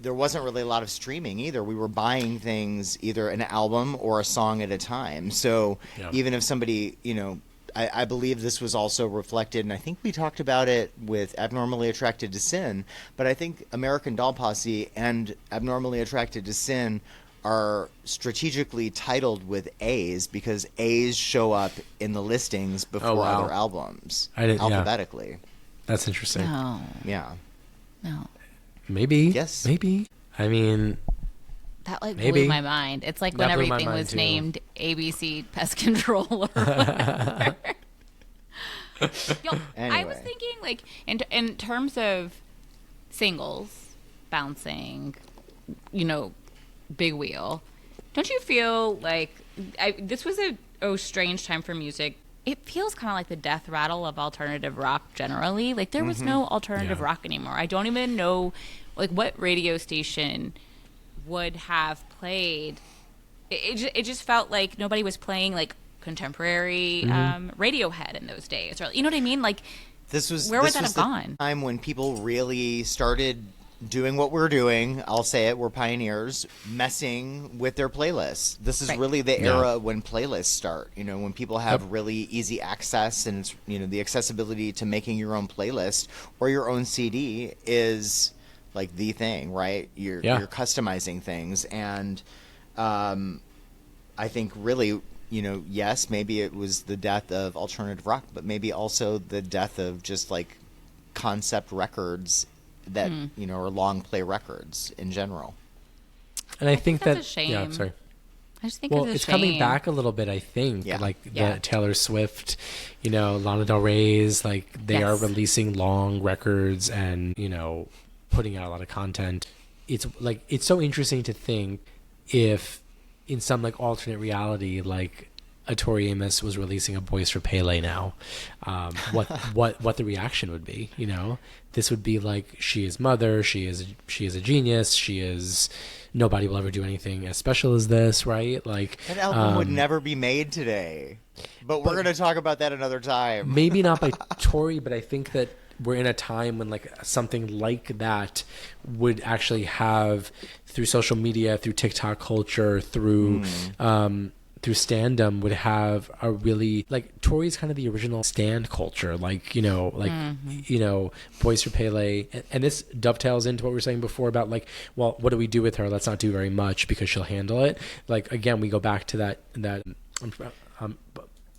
there wasn't really a lot of streaming either. We were buying things, either an album or a song at a time. So even if somebody, you know, I believe this was also reflected, and I think we talked about it with Abnormally Attracted to Sin, but I think American Doll Posse and Abnormally Attracted to Sin are strategically titled with A's because A's show up in the listings before other albums, alphabetically. That's interesting. No. Yeah. No. Maybe. Yes. Maybe. I mean, That like maybe. blew my mind. It's like when That blew my everything mind, was too. named ABC Pest Control or whatever. Yo, I was Anyway. thinking like in terms of singles, bouncing, you know, big wheel. Don't you feel like this was a strange time for music? It feels kind of like the death rattle of alternative rock generally. Like there was no alternative rock anymore. I don't even know like what radio station would have played. It just felt like nobody was playing like contemporary Radiohead in those days. Or you know what I mean? Like where would that have gone? The time when people really started doing what we're doing. I'll say it, we're pioneers, messing with their playlists. This is really the era when playlists start, you know, when people have really easy access, and it's, you know, the accessibility to making your own playlist or your own CD is like the thing, right? You're customizing things. And I think really, you know, yes, maybe it was the death of alternative rock, but maybe also the death of just like concept records that you know, are long play records in general. And I think that's that a shame. yeah, sorry. I just think It's coming back a little bit, I think. Yeah. Like the Taylor Swift, you know, Lana Del Rey's, like they are releasing long records and, you know, putting out a lot of content. It's like it's so interesting to think if in some like alternate reality, like a Tori Amos was releasing a Boys for Pele now, what the reaction would be. You know, this would be like, she is mother, she is a genius, she is, nobody will ever do anything as special as this, right? Like That album would never be made today, but we're going to talk about that another time. maybe not by Tori, but I think that we're in a time when like something like that would actually have, through social media, through TikTok culture, through standom, would have a really, like, Tori's kind of the original stand culture, like, you know, like, you know, Boys for Pele, and this dovetails into what we were saying before about like, well, what do we do with her? Let's not do very much because she'll handle it. Like, again, we go back to that I'm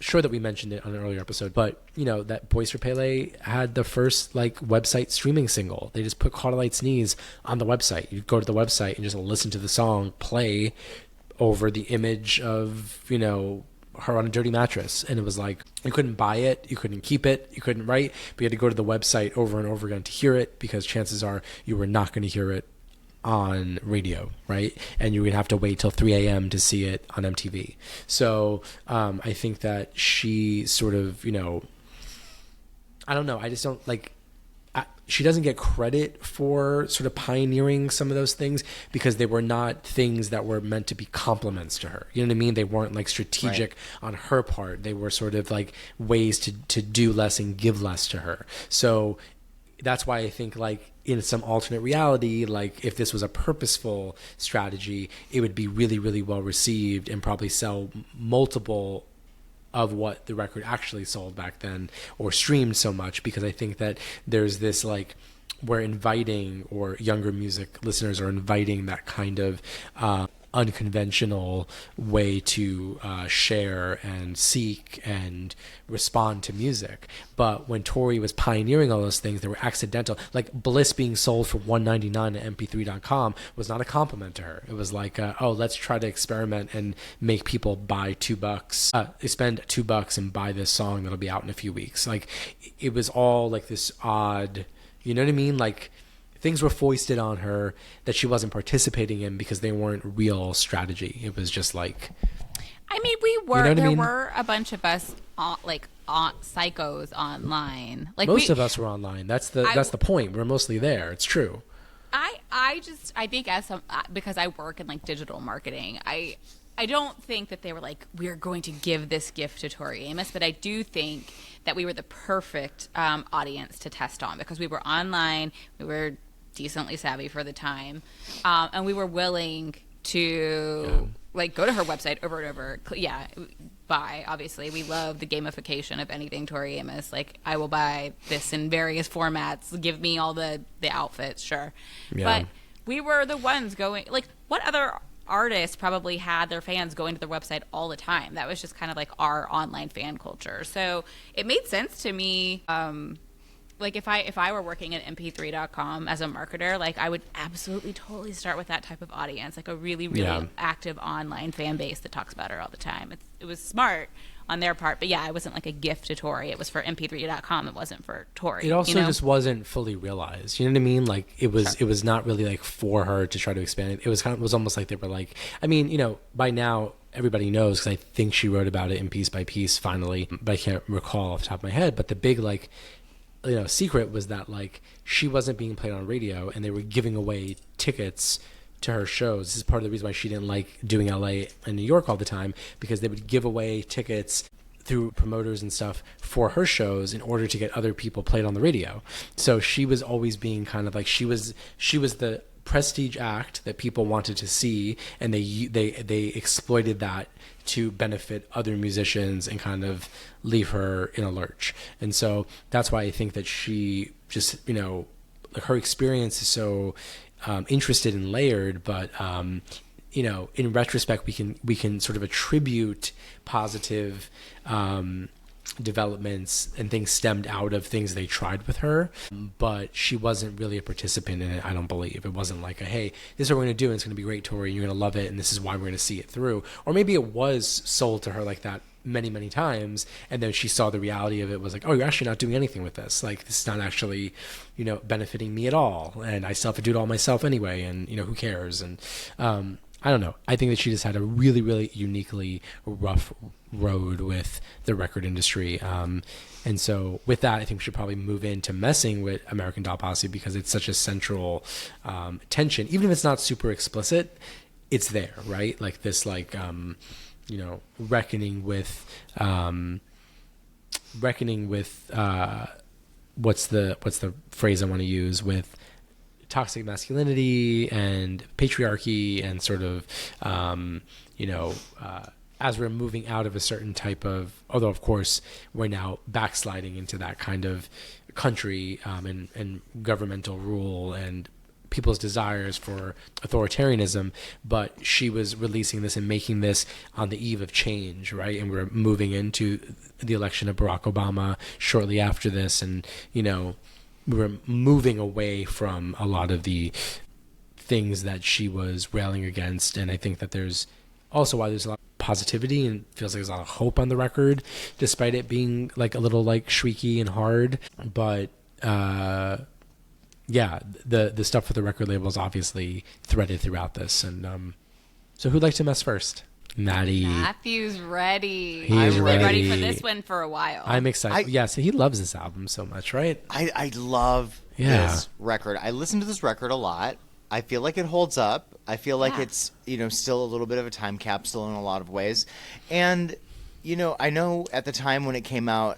sure that we mentioned it on an earlier episode, but you know, that Boys for Pele had the first like website streaming single. They just put Caught a Light Sneeze on the website. You go to the website and just listen to the song play over the image of, you know, her on a dirty mattress. And it was like, you couldn't buy it, you couldn't keep it, you couldn't write, but you had to go to the website over and over again to hear it, because chances are you were not going to hear it on radio, right? And you would have to wait till 3 a.m. to see it on MTV. So I think that she sort of, you know, I don't know, I just don't like, she doesn't get credit for sort of pioneering some of those things because they were not things that were meant to be compliments to her. You know what I mean? They weren't like strategic on her part. They were sort of like ways to do less and give less to her. So that's why I think like in some alternate reality, like if this was a purposeful strategy, it would be really, really well received and probably sell multiple of what the record actually sold back then or streamed so much, because I think that there's this like, we're inviting, or younger music listeners are inviting that kind of unconventional way to share and seek and respond to music. But when Tori was pioneering all those things, they were accidental. Like Bliss being sold for $1.99 at mp3.com was not a compliment to her. It was like, oh, let's try to experiment and make people buy $2. They spend $2 and buy this song that'll be out in a few weeks. Like it was all like this odd, you know what I mean? Like things were foisted on her that she wasn't participating in because they weren't real strategy. It was just like, I mean, we were, you know what I there mean? were a bunch of us psychos online. Like most of us were online. That's the point. We're mostly there. It's true. I I think as some because I work in like digital marketing, I don't think that they were like, we're going to give this gift to Tori Amos, but I do think that we were the perfect audience to test on because we were online, we were decently savvy for the time, and we were willing to like go to her website over and over. Yeah, buy. Obviously, we love the gamification of anything Tori Amos. Like, I will buy this in various formats. Give me all the outfits, sure. Yeah. But we were the ones going. Like, what other artists probably had their fans going to their website all the time? That was just kind of like our online fan culture. So it made sense to me. Like if I were working at mp3.com as a marketer, like I would absolutely totally start with that type of audience, like a really active online fan base that talks about her all the time. It was smart on their part, but yeah, it wasn't like a gift to Tori. It was for mp3.com. It wasn't for Tori. It also you know? just wasn't fully realized. You know what I mean? Like it was not really like for her to try to expand it. It was almost like they were like, I mean, you know, by now everybody knows because I think she wrote about it in Piece by Piece finally, but I can't recall off the top of my head. But the big like, you know, secret was that like she wasn't being played on radio and they were giving away tickets to her shows. This is part of the reason why she didn't like doing LA and New York all the time, because they would give away tickets through promoters and stuff for her shows in order to get other people played on the radio. So she was always being kind of like, she was the prestige act that people wanted to see, and they exploited that to benefit other musicians and kind of leave her in a lurch. And so that's why I think that she just, you know, her experience is so interested and layered, but you know, in retrospect, we can sort of attribute positive developments and things stemmed out of things they tried with her, but she wasn't really a participant in it. I don't believe it wasn't like a, hey, this is what we're going to do and it's going to be great, Tori, and you're going to love it and this is why we're going to see it through. Or maybe it was sold to her like that many times, and then she saw the reality of it, was like, oh, you're actually not doing anything with this, like this is not actually, you know, benefiting me at all, and I still have to do it all myself anyway, and you know, who cares? And I don't know. I think that she just had a really uniquely rough road with the record industry. And so with that, I think we should probably move into messing with American Doll Posse, because it's such a central tension. Even if it's not super explicit, it's there, right? Like this, like, you know, reckoning with what's the phrase I want to use, with toxic masculinity and patriarchy and sort of, you know, as we're moving out of a certain type of, although of course we're now backsliding into that kind of country and governmental rule and people's desires for authoritarianism, but she was releasing this and making this on the eve of change, right? And we're moving into the election of Barack Obama shortly after this, and, you know, we're moving away from a lot of the things that she was railing against. And I think that there's also why there's a lot of positivity and feels like there's a lot of hope on the record, despite it being like a little like shrieky and hard. But yeah, the stuff with the record label is obviously threaded throughout this. And so who'd like to mess first? Maddie. Matthew's ready. He's I've been ready. ready for this one for a while. I'm excited. Yes, he loves this album so much, right? I love this record. I listen to this record a lot. I feel like it holds up. I feel like it's, you know, still a little bit of a time capsule in a lot of ways. And, you know, I know at the time when it came out,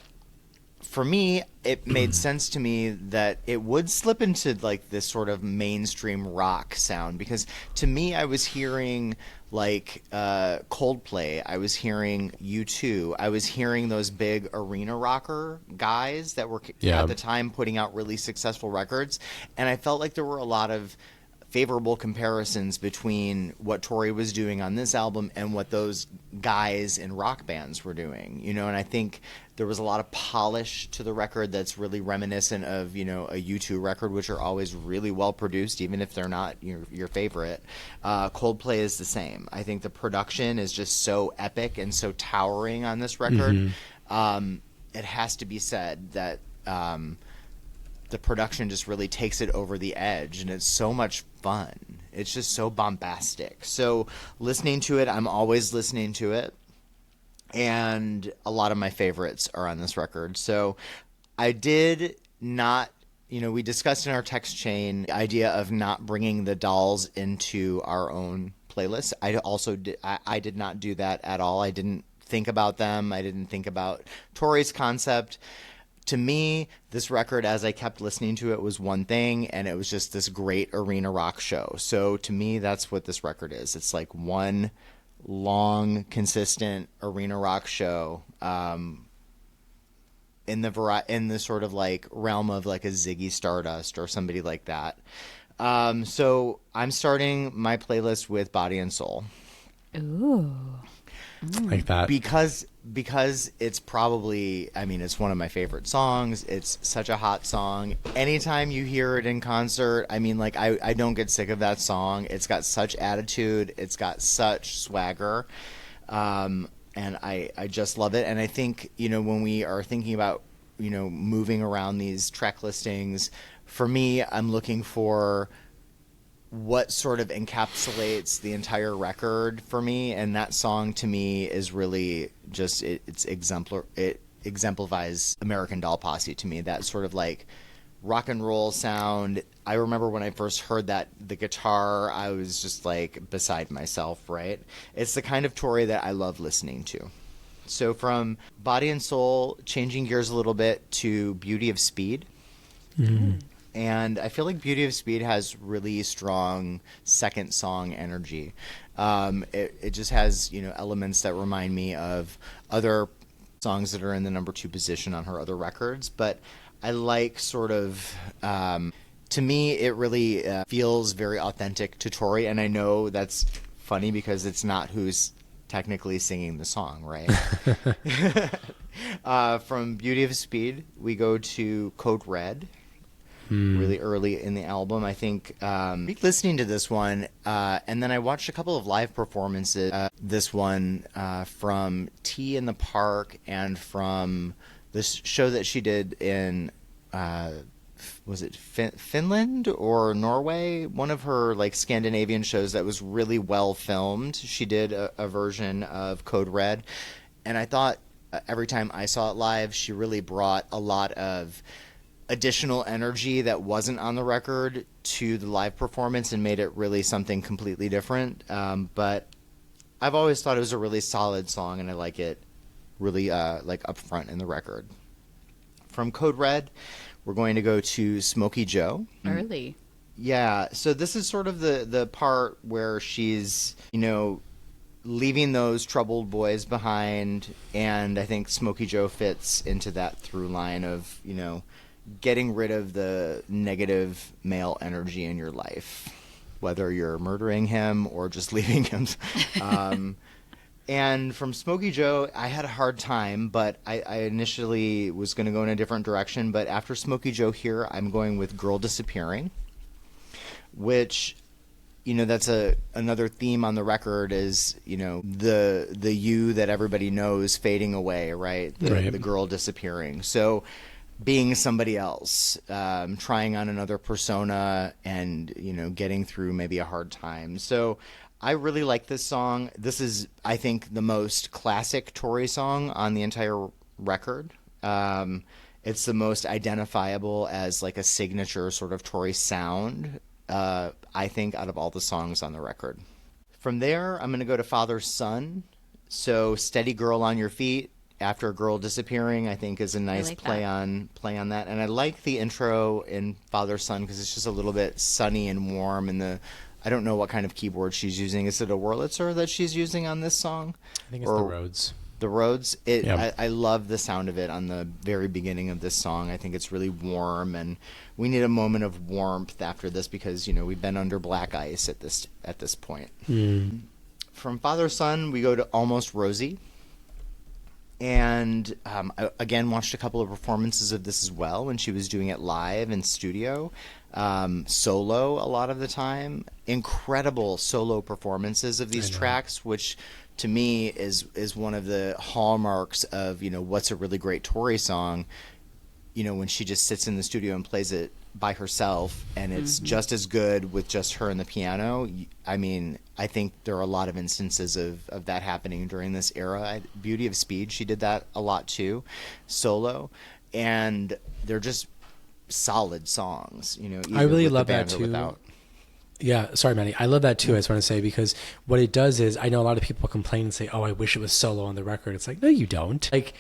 for me, it made sense to me that it would slip into like this sort of mainstream rock sound, because to me, I was hearing like Coldplay, I was hearing U2, I was hearing those big arena rocker guys that were at the time putting out really successful records, and I felt like there were a lot of favorable comparisons between what Tori was doing on this album and what those guys in rock bands were doing, you know. And I think there was a lot of polish to the record that's really reminiscent of, you know, a U2 record, which are always really well produced, even if they're not your favorite. Coldplay is the same. I think the production is just so epic and so towering on this record. It has to be said that the production just really takes it over the edge, and it's so much fun. It's just so bombastic. So listening to it, I'm always listening to it. And a lot of my favorites are on this record. So I did not we discussed in our text chain the idea of not bringing the dolls into our own playlist. I did not do that at all. I didn't think about them. I didn't think about Tori's concept. To me, this record, as I kept listening to it, was one thing, and it was just this great arena rock show. So to me, that's what this record is. It's like one long, consistent arena rock show. In the sort of like realm of like a Ziggy Stardust or somebody like that. So I'm starting my playlist with Body and Soul. Ooh. Like that. Because it's probably, it's one of my favorite songs. It's such a hot song. Anytime you hear it in concert, I don't get sick of that song. It's got such attitude. It's got such swagger. And I just love it. And I think, when we are thinking about, moving around these track listings, for me, I'm looking for what sort of encapsulates the entire record for me. And that song to me is really just, it exemplifies American Doll Posse to me. That sort of like rock and roll sound. I remember when I first heard the guitar, I was just like beside myself, right? It's the kind of Tori that I love listening to. So from Body and Soul, changing gears a little bit to Beauty of Speed. Mm. And I feel like Beauty of Speed has really strong second song energy. It just has, elements that remind me of other songs that are in the number 2 position on her other records. But I like sort of, to me, it really feels very authentic to Tori. And I know that's funny because it's not who's technically singing the song, right? From Beauty of Speed, we go to Code Red. Really early in the album. I think listening to this one, and then I watched a couple of live performances. This one from Tea in the Park and from this show that she did in, was it Finland or Norway? One of her like Scandinavian shows that was really well filmed. She did a version of Code Red, and I thought every time I saw it live, she really brought a lot of additional energy that wasn't on the record to the live performance and made it really something completely different. But I've always thought it was a really solid song, and I like it really like up front in the record. From Code Red, we're going to go to Smokey Joe. Early. Yeah, so this is sort of the part where she's, leaving those troubled boys behind, and I think Smokey Joe fits into that through line of, getting rid of the negative male energy in your life, whether you're murdering him or just leaving him. And from Smokey Joe, I had a hard time, but I initially was going to go in a different direction. But after Smokey Joe here, I'm going with Girl Disappearing, which, that's another theme on the record is, the you that everybody knows fading away, right? The girl disappearing. So being somebody else, trying on another persona and, getting through maybe a hard time. So I really like this song. This is, I think, the most classic Tori song on the entire record. It's the most identifiable as like a signature sort of Tori sound, I think, out of all the songs on the record. From there, I'm going to go to Father Son. So Steady Girl on Your Feet. After Girl Disappearing, I think, is a nice play on that. And I like the intro in Father Son because it's just a little bit sunny and warm. And I don't know what kind of keyboard she's using. Is it a Wurlitzer that she's using on this song? I think it's the Rhodes. The Rhodes. I love the sound of it on the very beginning of this song. I think it's really warm, and we need a moment of warmth after this because we've been under black ice at this point. From Father Son, we go to Almost Rosie. And I, again, watched a couple of performances of this as well when she was doing it live in studio, solo a lot of the time. Incredible solo performances of these tracks, which to me is one of the hallmarks of, what's a really great Tori song, when she just sits in the studio and plays it by herself, and it's just as good with just her and the piano. I think there are a lot of instances of that happening during this era. Beauty of Speed, she did that a lot too, solo, and they're just solid songs. You know, I either really with the love that band or too. without. Yeah, sorry, Maddie. I love that too. I just want to say, because what it does is, I know a lot of people complain and say, "Oh, I wish it was solo on the record." It's like, no, you don't. Like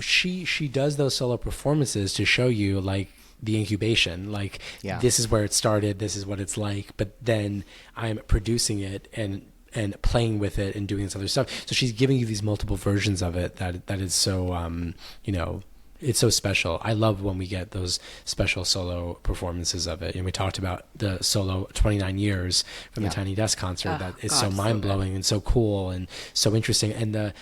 she does those solo performances to show you like the incubation. Like this is where it started. This is what it's like. But then I'm producing it and playing with it and doing this other stuff. So she's giving you these multiple versions of it. That is so you know. It's so special. I love when we get those special solo performances of it. And we talked about the solo 29 Years from the Tiny Desk concert. That is so mind-blowing and so cool and so interesting. And the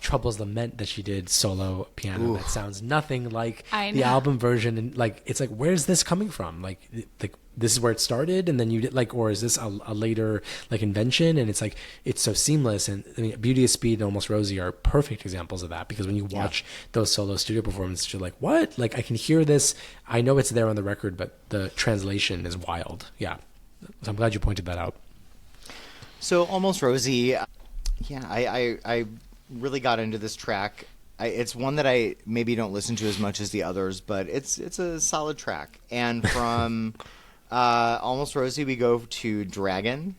Trouble's Lament that she did solo piano, that sounds nothing like the album version. And like, it's like, where's this coming from? Like this is where it started, and then you did like, or is this a later like invention? And it's like, it's so seamless. And I mean, Beauty of Speed and Almost Rosie are perfect examples of that, because when you watch those solo studio performances, you're like, what? Like, I can hear this. I know it's there on the record, but the translation is wild. Yeah. So I'm glad you pointed that out. So Almost Rosie, I really got into this track. It's one that I maybe don't listen to as much as the others, but it's a solid track. And from Almost Rosie, we go to Dragon.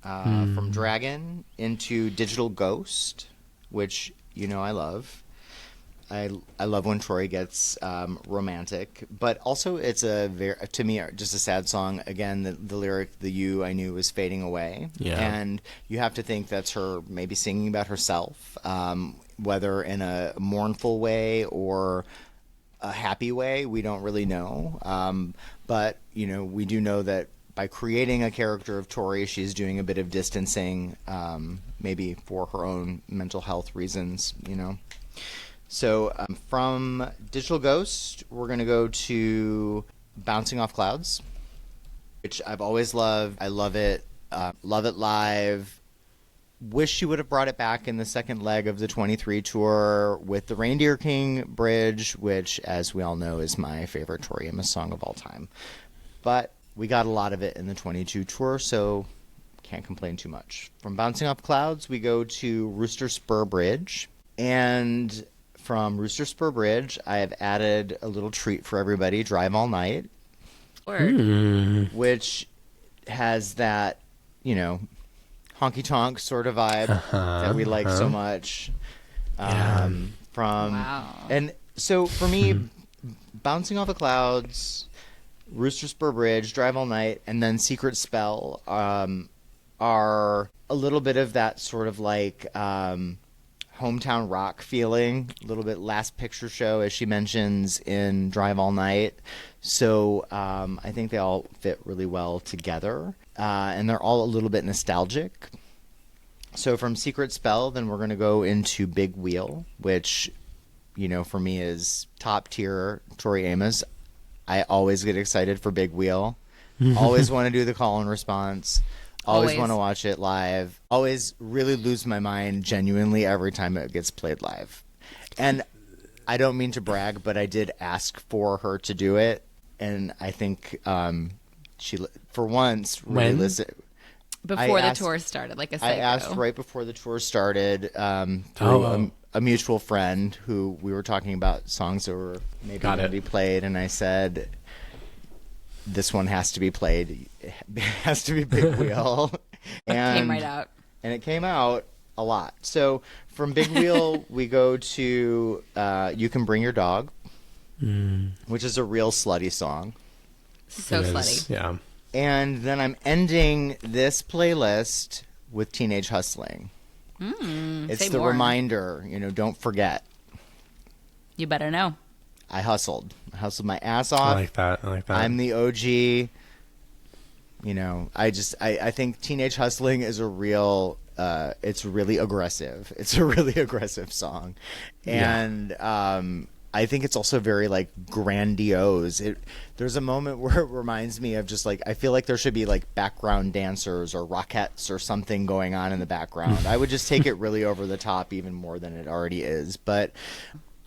From Dragon into Digital Ghost, which I love. I love when Tori gets romantic, but also it's to me just a sad song. Again, the lyric, the you I knew was fading away, and you have to think that's her maybe singing about herself, whether in a mournful way or a happy way, we don't really know. But we do know that by creating a character of Tori, she's doing a bit of distancing, maybe for her own mental health reasons. So from Digital Ghost, we're going to go to Bouncing Off Clouds, which I've always loved. I love it. Love it live. Wish she would have brought it back in the second leg of the 23 tour with the Reindeer King Bridge, which, as we all know, is my favorite Tori Amos song of all time. But we got a lot of it in the 22 tour, so can't complain too much. From Bouncing Off Clouds, we go to Rooster Spur Bridge. And from Rooster Spur Bridge, I have added a little treat for everybody, Drive All Night. Which has that, honky-tonk sort of vibe that we like so much. And so for me, Bouncing Off of Clouds, Rooster Spur Bridge, Drive All Night, and then Secret Spell are a little bit of that sort of like hometown rock feeling, a little bit Last Picture Show, as she mentions in Drive All Night. So I think they all fit really well together, and they're all a little bit nostalgic. So from Secret Spell, then we're going to go into Big Wheel, which, for me is top tier Tori Amos. I always get excited for Big Wheel. Always want to do the call and response. Always want to watch it live. Always really lose my mind genuinely every time it gets played live. And I don't mean to brag, but I did ask for her to do it. And I think she, for once, really listened. Before the tour started, like a psycho. I asked right before the tour started through a mutual friend who we were talking about songs that were maybe going to be played. And I said, this one has to be played. It has to be Big Wheel. And it came right out. And it came out a lot. So from Big Wheel, we go to You Can Bring Your Dog, which is a real slutty song. So slutty. Yeah. And then I'm ending this playlist with Teenage Hustling. It's the reminder, don't forget. You better know. I hustled. I hustled my ass off. I like that. I'm the OG. I think Teenage Hustling is a real, it's really aggressive. It's a really aggressive song. And I think it's also very, like, grandiose. There's a moment where it reminds me of just, like, I feel like there should be, like, background dancers or rockettes or something going on in the background. I would just take it really over the top even more than it already is. But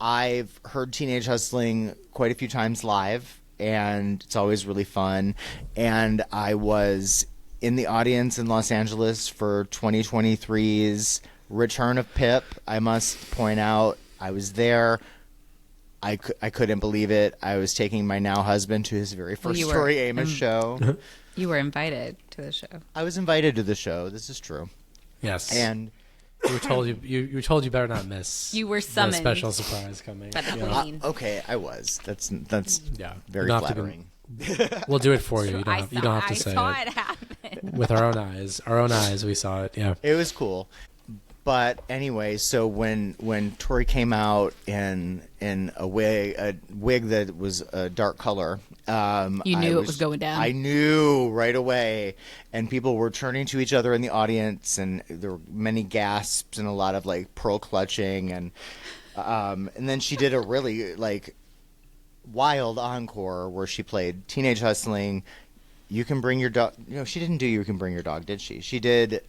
I've heard Teenage Hustling quite a few times live, and it's always really fun. And I was in the audience in Los Angeles for 2023's Return of Pip. I must point out, I was there. I couldn't believe it. I was taking my now husband to his very first you were Tori Amos show. You were invited to the show. I was invited to the show. This is true. Yes. And you were told you were told you better not miss. You were the summoned special surprise coming. by the Yeah. queen. okay, I was. That's Yeah. very You don't have to flattering. We'll do it for you. You I don't have to say saw it. it happen. With our own eyes. Our own eyes, we saw it. Yeah. It was cool. But anyway, so when Tori came out in a wig that was a dark color, You knew it was going down. I knew right away, and people were turning to each other in the audience, and there were many gasps and a lot of like pearl clutching, and then she did a really like wild encore where she played Teenage Hustling. You Can Bring Your Dog. No, she didn't do You Can Bring Your Dog, did she? She did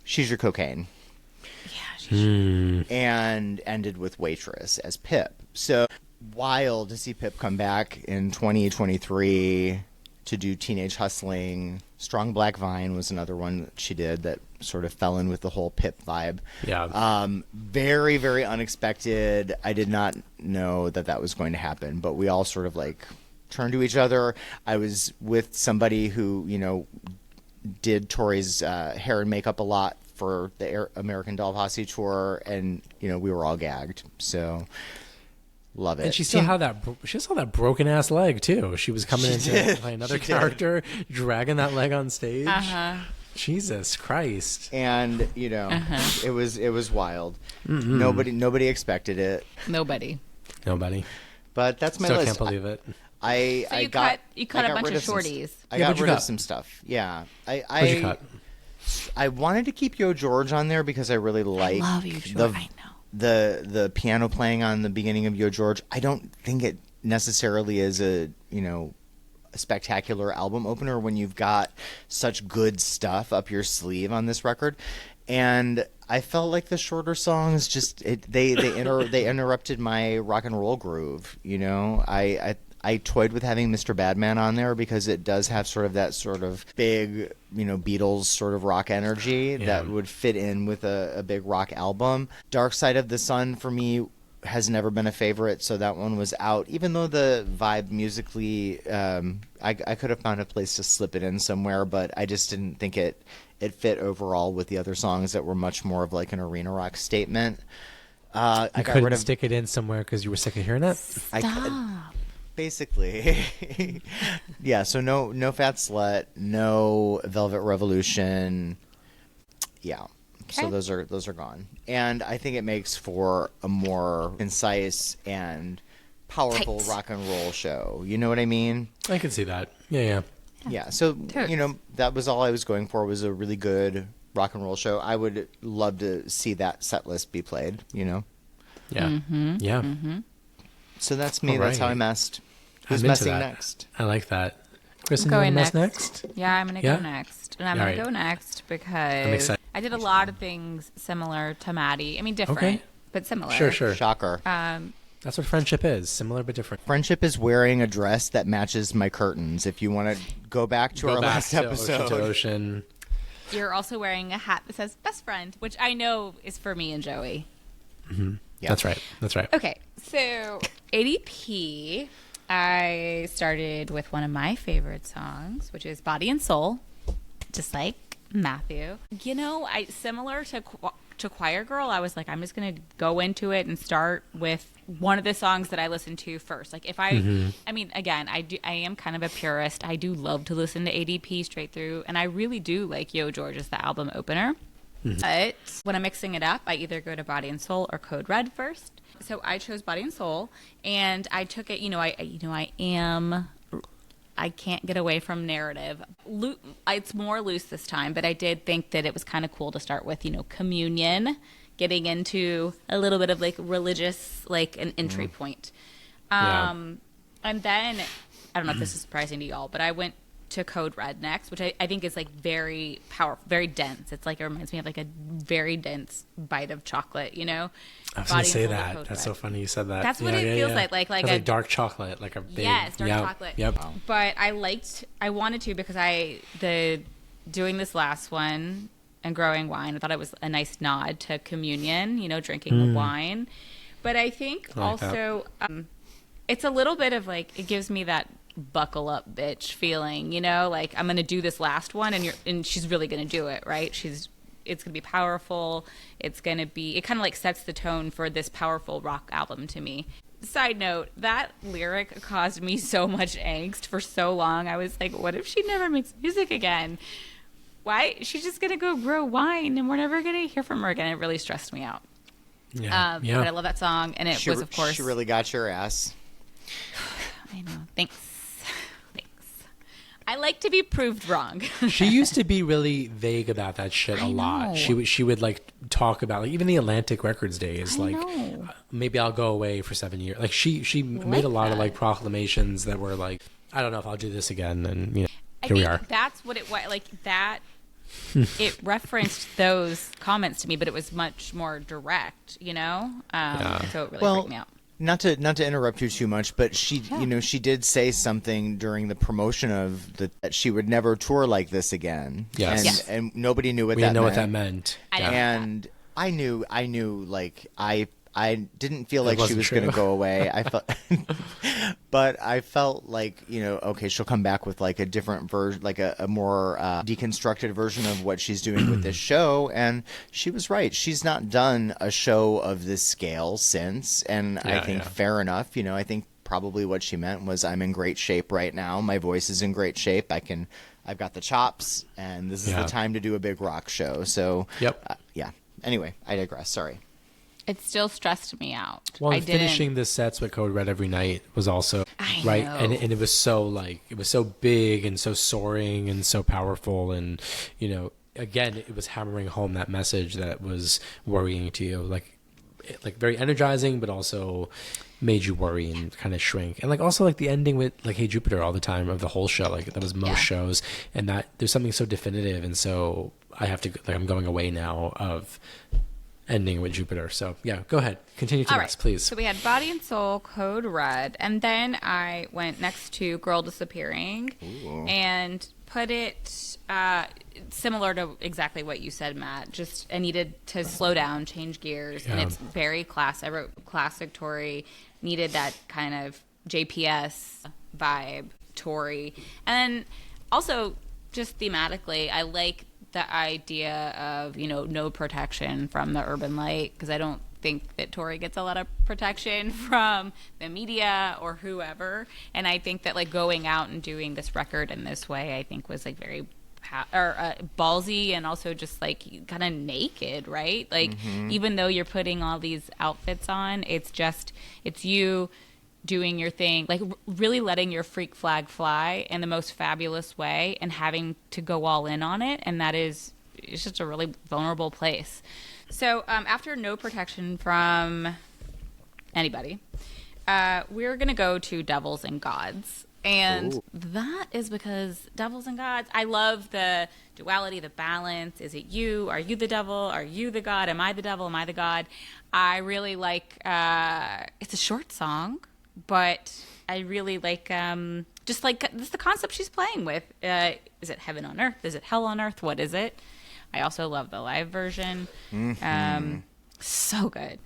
She's Your Cocaine. And ended with Waitress as Pip. So wild to see Pip come back in 2023 to do Teenage Hustling. Strong Black Vine was another one that she did that sort of fell in with the whole Pip vibe. Yeah. Very, very unexpected. I did not know that was going to happen, but we all sort of like turned to each other. I was with somebody who, did Tori's hair and makeup a lot for the American Doll Posse tour, and we were all gagged. So love it. And she still had that broken ass leg too. She was coming in to play another character, dragging that leg on stage. Jesus Christ. And it was wild. Nobody expected it. Nobody. But that's my Still list. can't believe it. So you cut a bunch of shorties. I Yeah, got what'd you rid of cut? some stuff. Yeah. What'd you cut? I wanted to keep Yo George on there because I really like love Yo George. I know. the piano playing on the beginning of Yo George. I don't think it necessarily is a spectacular album opener when you've got such good stuff up your sleeve on this record. And I felt like the shorter songs they interrupted my rock and roll groove. I toyed with having Mr. Badman on there because it does have sort of that sort of big, Beatles sort of rock energy that would fit in with a big rock album. Dark Side of the Sun for me has never been a favorite, so that one was out. Even though the vibe musically, I could have found a place to slip it in somewhere, but I just didn't think it fit overall with the other songs that were much more of like an arena rock statement. I couldn't stick it in somewhere because you were sick of hearing it? Basically. Yeah, so no Fat Slut, no Velvet Revolution. Yeah. Okay. So those are gone. And I think it makes for a more concise and powerful Tight. rock and roll show. You know what I mean? I can see that. Yeah. Yeah. So, Totes. that was all I was going for, was a really good rock and roll show. I would love to see that set list be played, Yeah. Mm-hmm. Yeah. So that's me. All That's how right. I messed. Who's I'm into messing that. next? I like that. Kristen, I'm you going want to mess next? Yeah, I'm going to Yeah? go next. And I'm All going to right. go next because excited. I did a lot of things similar to Maddie. I mean, different, Okay. but similar. Sure. Shocker. That's what friendship is. Similar but different. Friendship is wearing a dress that matches my curtains. If you want to go back to our last to episode. Ocean to Ocean. You're also wearing a hat that says best friend, which I know is for me and Joey. Yeah. That's right. Okay, so ADP, I started with one of my favorite songs, which is Body and Soul, just like Matthew. I similar to Choir Girl, I was like, I'm just going to go into it and start with one of the songs that I listen to first. Like if I mean, again, I am kind of a purist. I do love to listen to ADP straight through, and I really do like Yo George as the album opener. But when I'm mixing it up, I either go to Body and Soul or Code Red first. So I chose Body and Soul, and I took it. I can't get away from narrative. It's more loose this time, but I did think that it was kind of cool to start with, communion, getting into a little bit of like religious, like an entry point. And then I don't know if this is surprising to y'all, but I went to Code Red next, which I think is like very powerful, very dense. It's like, it reminds me of like a very dense bite of chocolate, I was going to say that. Code That's Red. so funny you said that. That's what it feels like It's a like dark chocolate, like a big. yes, dark chocolate. Yep. But I wanted to because doing this last one and growing wine, I thought it was a nice nod to communion, drinking the wine. But I think I like also it's a little bit of like, it gives me that buckle up bitch feeling, you know, like I'm going to do this last one and she's really going to do it, right? It's going to be powerful. It kind of like sets the tone for this powerful rock album to me. Side note, that lyric caused me so much angst for so long. I was like, what if she never makes music again? Why? She's just going to go grow wine and we're never going to hear from her again. It really stressed me out. Yeah. But I love that song. And it was, of course. She really got your ass. I know. Thanks. I like to be proved wrong. She used to be really vague about that shit a lot. She would like talk about like even the Atlantic Records days, like maybe I'll go away for 7 years. Like she made a lot of like proclamations that were like, I don't know if I'll do this again, and you know, here we are. That's what it was. Like that. It referenced those comments to me, but it was much more direct, you know. So it really freaked me out. Not to interrupt you too much, but she, you know, she did say something during the promotion of that she would never tour like this again. Yes. And nobody knew what We that didn't know meant. what that meant. And I knew, like I didn't feel like she wasn't was true. going to go away. I felt, but I felt like, you know, okay, she'll come back with like a different version, like a more deconstructed version of what she's doing with this show. And she was right. She's not done a show of this scale since. And I think fair enough. You know, I think probably what she meant was I'm in great shape right now. My voice is in great shape. I've got the chops, and this is the time to do a big rock show. So, yeah. Anyway, I digress. Sorry. It still stressed me out. Well, I finishing the sets with Code Red every night was also right, know. and it was so like it was so big and so soaring and so powerful, and you know, again, it was hammering home that message that was worrying to you, like very energizing, but also made you worry and kind of shrink. And like also like the ending with like Hey Jupiter all the time of the whole show, like that was most shows, and that there's something so definitive, and so I have to like I'm going away now of ending with Jupiter. So yeah, go ahead, continue to All rest, right. please. So we had Body and Soul, Code Red, and then I went next to Girl Disappearing. Ooh. And put it similar to exactly what you said, Matt. Just I needed to slow down, change gears, and it's very I wrote classic Tori. Needed that kind of JPS vibe, Tori, and then also just thematically, I like the idea of, you know, no protection from the urban light, because I don't think that Tori gets a lot of protection from the media or whoever. And I think that like going out and doing this record in this way, I think was like very ballsy, and also just like kind of naked, right? Like even though you're putting all these outfits on, it's you doing your thing, like really letting your freak flag fly in the most fabulous way and having to go all in on it. And it's just a really vulnerable place. So after no protection from anybody, we're going to go to Devils and Gods. And that is because Devils and Gods, I love the duality, the balance. Is it you? Are you the devil? Are you the god? Am I the devil? Am I the god? I really like, it's a short song, but I really like just the concept she's playing with. Is it heaven on earth? Is it hell on earth? What is it? I also love the live version. So good.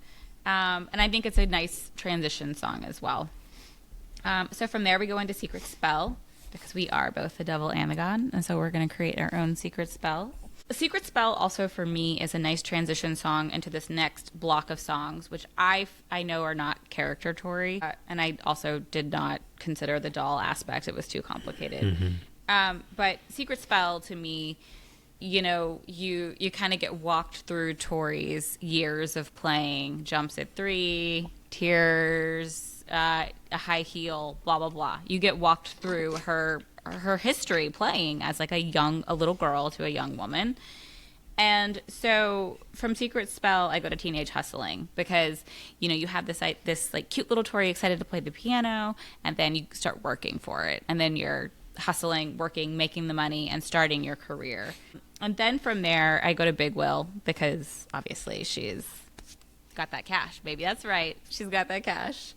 And I think it's a nice transition song as well. So from there we go into Secret Spell, because we are both the devil and the god, and so we're going to create our own secret spell. A Secret Spell also for me is a nice transition song into this next block of songs, which I know are not character Tori, and I also did not consider the doll aspect. It was too complicated. But Secret Spell to me, you know, you kind of get walked through Tori's years of playing Jumps at 3, Tears, a high heel, blah, blah, blah. You get walked through her history playing as like a little girl to a young woman. And so from Secret Spell, I go to Teenage Hustling, because, you know, you have this like cute little Tori excited to play the piano, and then you start working for it. And then you're hustling, working, making the money, and starting your career. And then from there, I go to Big Will, because obviously she's got that cash, baby. That's right. She's got that cash.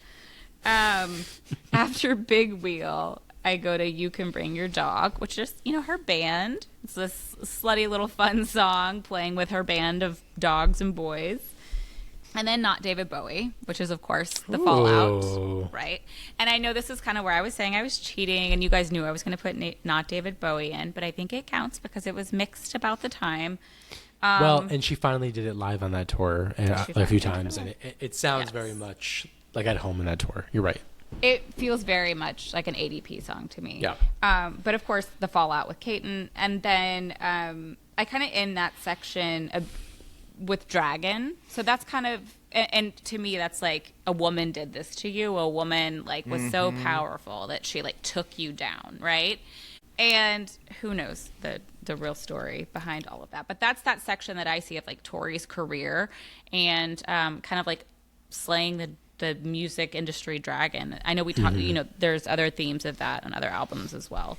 After Big Wheel, I go to You Can Bring Your Dog, which is, you know, her band. It's this slutty little fun song playing with her band of dogs and boys. And then Not David Bowie, which is, of course, the Ooh. fallout, right? And I know this is kind of where I was saying I was cheating, and you guys knew I was going to put Not David Bowie in, but I think it counts because it was mixed about the time. Well, and she finally did it live on that tour a few times, and it sounds Yes. very much like at home in that tour. You're right. It feels very much like an ADP song to me. Yeah. But of course, the fallout with Caton, and then I kind of in that section with Dragon. So that's kind of, and to me, that's like a woman did this to you. A woman like was so powerful that she like took you down, right? And who knows the real story behind all of that. But that's that section that I see of like Tori's career and kind of like slaying the music industry dragon. I know we talk, you know, there's other themes of that on other albums as well.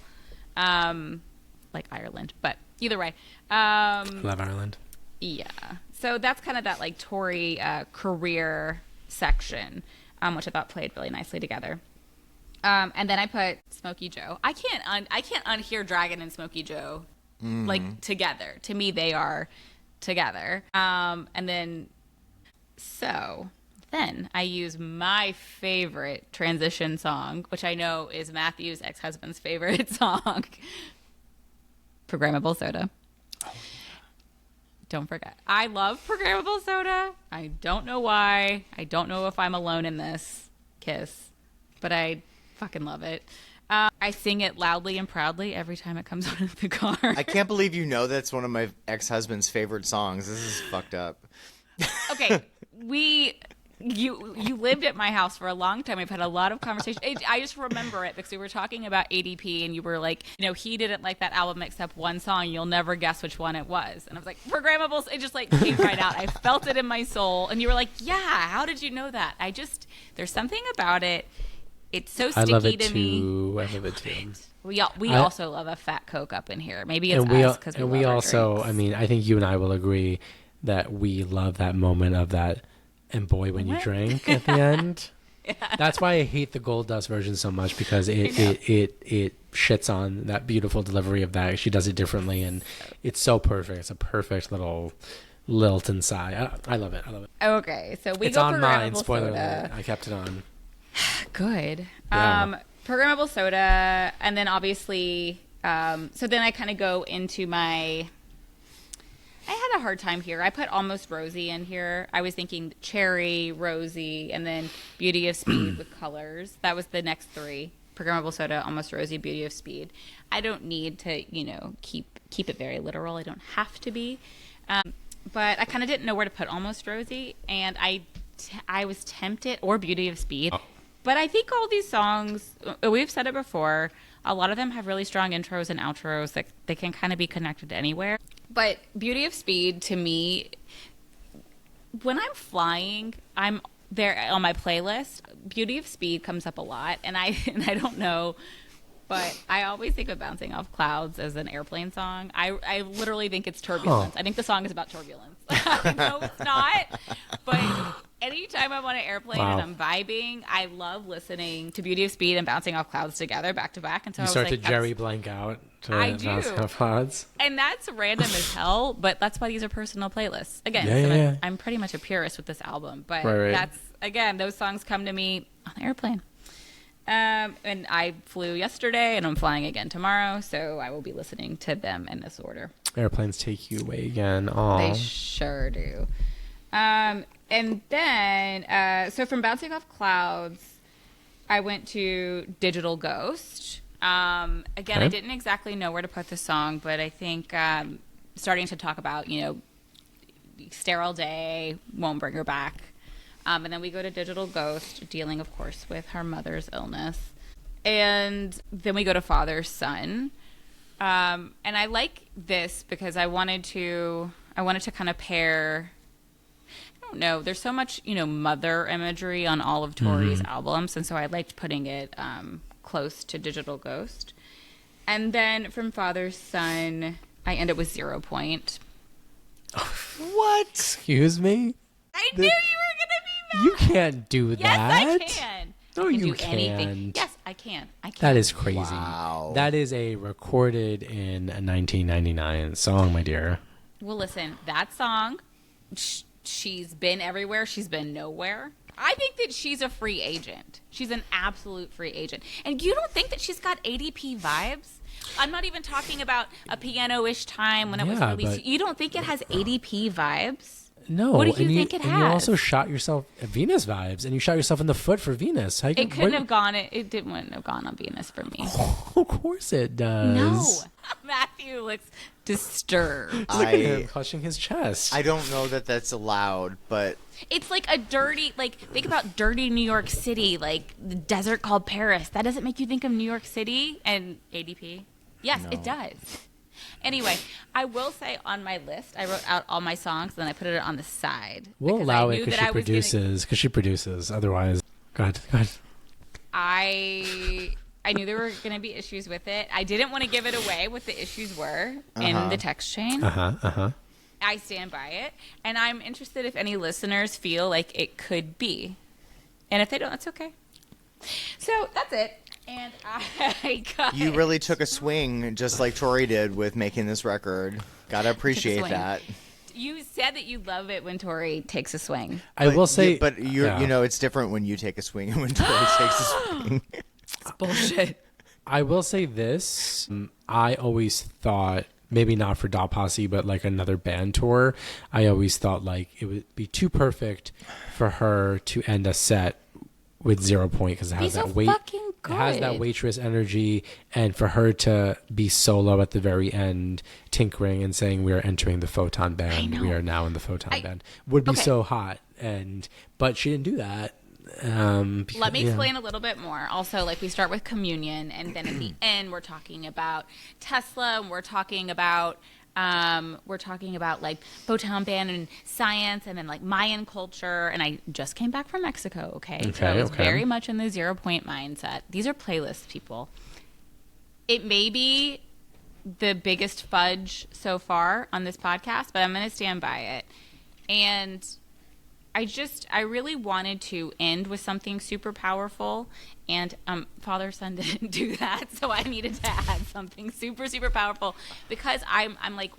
Like Ireland, but either way. Love Ireland. Yeah. So that's kind of that like Tori career section, which I thought played really nicely together. And then I put Smokey Joe. I can't unhear Dragon and Smokey Joe like together. To me, they are together. And then I use my favorite transition song, which I know is Matthew's ex-husband's favorite song, Programmable Soda. Don't forget. I love Programmable Soda. I don't know why. I don't know if I'm alone in this kiss, but I fucking love it. I sing it loudly and proudly every time it comes out of the car. I can't believe you know that's one of my ex-husband's favorite songs. This is fucked up. Okay, you lived at my house for a long time. We've had a lot of conversation. I just remember it because we were talking about ADP, and you were like, you know, he didn't like that album except one song. You'll never guess which one it was. And I was like, Programmables. It just like came right out. I felt it in my soul. And you were like, yeah, how did you know that? There's something about it. It's so sticky I love it to me. I love it too. We also love a fat Coke up in here. Maybe it's us because we love our drinks. I mean, I think you and I will agree that we love that moment of that. And boy, when you drink at the end, that's why I hate the Gold Dust version so much because it shits on that beautiful delivery of that. She does it differently, and it's so perfect. It's a perfect little lilt and sigh. I love it. I love it. Okay, so It's go on mine. Programmable Spoiler Soda. alert. I kept it on. Good. Yeah. Programmable Soda, and then obviously, so then I kind of go into I had a hard time here. I put Almost Rosie in here. I was thinking Cherry, Rosie, and then Beauty of Speed with colors. That was the next three. Programmable Soda, Almost Rosie, Beauty of Speed. I don't need to, keep it very literal. I don't have to be. But I kind of didn't know where to put Almost Rosie, and I was tempted, or Beauty of Speed. Oh. But I think all these songs, we've said it before, a lot of them have really strong intros and outros that they can kind of be connected to anywhere. But Beauty of Speed, to me, when I'm flying, I'm there on my playlist. Beauty of Speed comes up a lot, and I don't know, but I always think of Bouncing Off Clouds as an airplane song. I literally think it's turbulence. I think the song is about turbulence. I know it's not, but anytime I'm on an airplane and I'm vibing, I love listening to Beauty of Speed and Bouncing Off Clouds together back to back. And so you I was start like, to Jerry blank out. I do. Bouncing Off Clouds. And that's random as hell, but that's why these are personal playlists. Again, I'm pretty much a purist with this album, but that's, again, those songs come to me on the airplane. And I flew yesterday and I'm flying again tomorrow, so I will be listening to them in this order. Airplanes take you away again. Aww. They sure do. And then, so from Bouncing Off Clouds, I went to Digital Ghost. Again, I didn't exactly know where to put the song, but I think starting to talk about, Sterile Day, Won't Bring Her Back. And then we go to Digital Ghost, dealing, of course, with her mother's illness. And then we go to Father Son. And I like this because I wanted to kind of pair, I don't know, there's so much, mother imagery on all of Tori's albums. And so I liked putting it close to Digital Ghost. And then from Father Son, I end up with 0 Point. What? Excuse me? I knew you were going to be mad. You can't do that. Yes, I can. No, you can do anything. can't. Yes, I can. That is crazy. Wow. That is a recorded in 1999 song, my dear. Well, listen, that song, she's been everywhere. She's been nowhere. I think that she's a free agent. She's an absolute free agent. And you don't think that she's got ADP vibes? I'm not even talking about a piano-ish time when it was released. but- You don't think it has ADP vibes? No. What do you and think it and has? you also shot yourself at Venus vibes, and you shot yourself in the foot for Venus. How you It couldn't have gone. It wouldn't have gone on Venus for me. Of course it does. No, Matthew looks disturbed. Look at him clutching his chest. I don't know that that's allowed, but It's like a dirty, like, think about dirty New York City, like the desert called Paris. That doesn't make you think of New York City and ADP? Yes, it does. Anyway, I will say on my list, I wrote out all my songs, then I put it on the side. We'll because allow I it knew because that she I was produces. Because she produces. Otherwise, go ahead. I knew there were going to be issues with it. I didn't want to give it away what the issues were in the text chain. I stand by it, and I'm interested if any listeners feel like it could be, and if they don't, that's okay. So that's it. And I got you really took a swing, just like Tori did with making this record. Gotta appreciate swing. that. You said that you love it when Tori takes a swing. I will say, you know, it's different when you take a swing and when Tori takes a swing. It's bullshit. I will say this. I always thought, maybe not for Doll Posse, but like another band tour, I always thought like it would be too perfect for her to end a set with 0 point because it has These that are fucking it has that good. waitress energy, and for her to be solo at the very end, tinkering and saying we are entering the photon band, we are now in the photon band, would be okay. so hot. But she didn't do that. Let me explain a little bit more. Also, like we start with Communion, and then at the end we're talking about Tesla, and we're talking about like photon band and science, and then like Mayan culture. And I just came back from Mexico. Okay, so I was very much in the 0 point mindset. These are playlists, people. It may be the biggest fudge so far on this podcast, but I'm going to stand by it. And I really wanted to end with something super powerful, and Father Son didn't do that, so I needed to add something super, super powerful because I'm like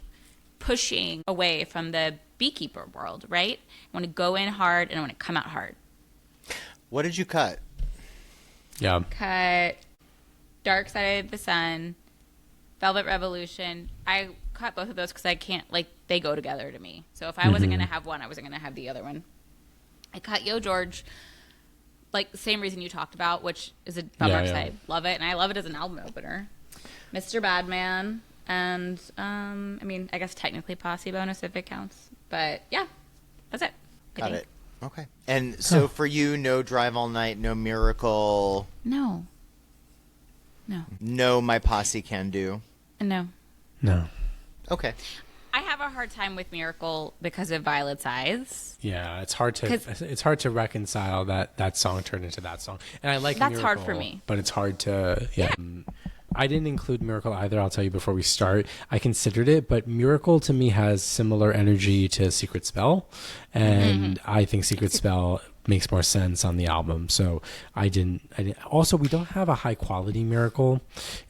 pushing away from the beekeeper world, right? I want to go in hard and I want to come out hard. What did you cut? Yeah. Cut Dark Side of the Sun, Velvet Revolution. I cut both of those because I can't, like, they go together to me. So if I wasn't going to have one, I wasn't going to have the other one. I cut Yo George, like the same reason you talked about, which is a Dark Side. Love it, and I love it as an album opener. Mr. Badman, and I mean, I guess technically Posse bonus if it counts. But yeah, that's it. Got it. Okay. And so for you, no Drive All Night, no Miracle, No. no My Posse Can Do. No. Okay. I have a hard time with Miracle because of Violet's Eyes. Yeah, it's hard to reconcile that song turned into that song. And I like That's Miracle, hard for me. But it's hard to I didn't include Miracle either, I'll tell you before we start. I considered it, but Miracle to me has similar energy to Secret Spell, and I think Secret Spell makes more sense on the album. So I didn't also, we don't have a high quality Miracle,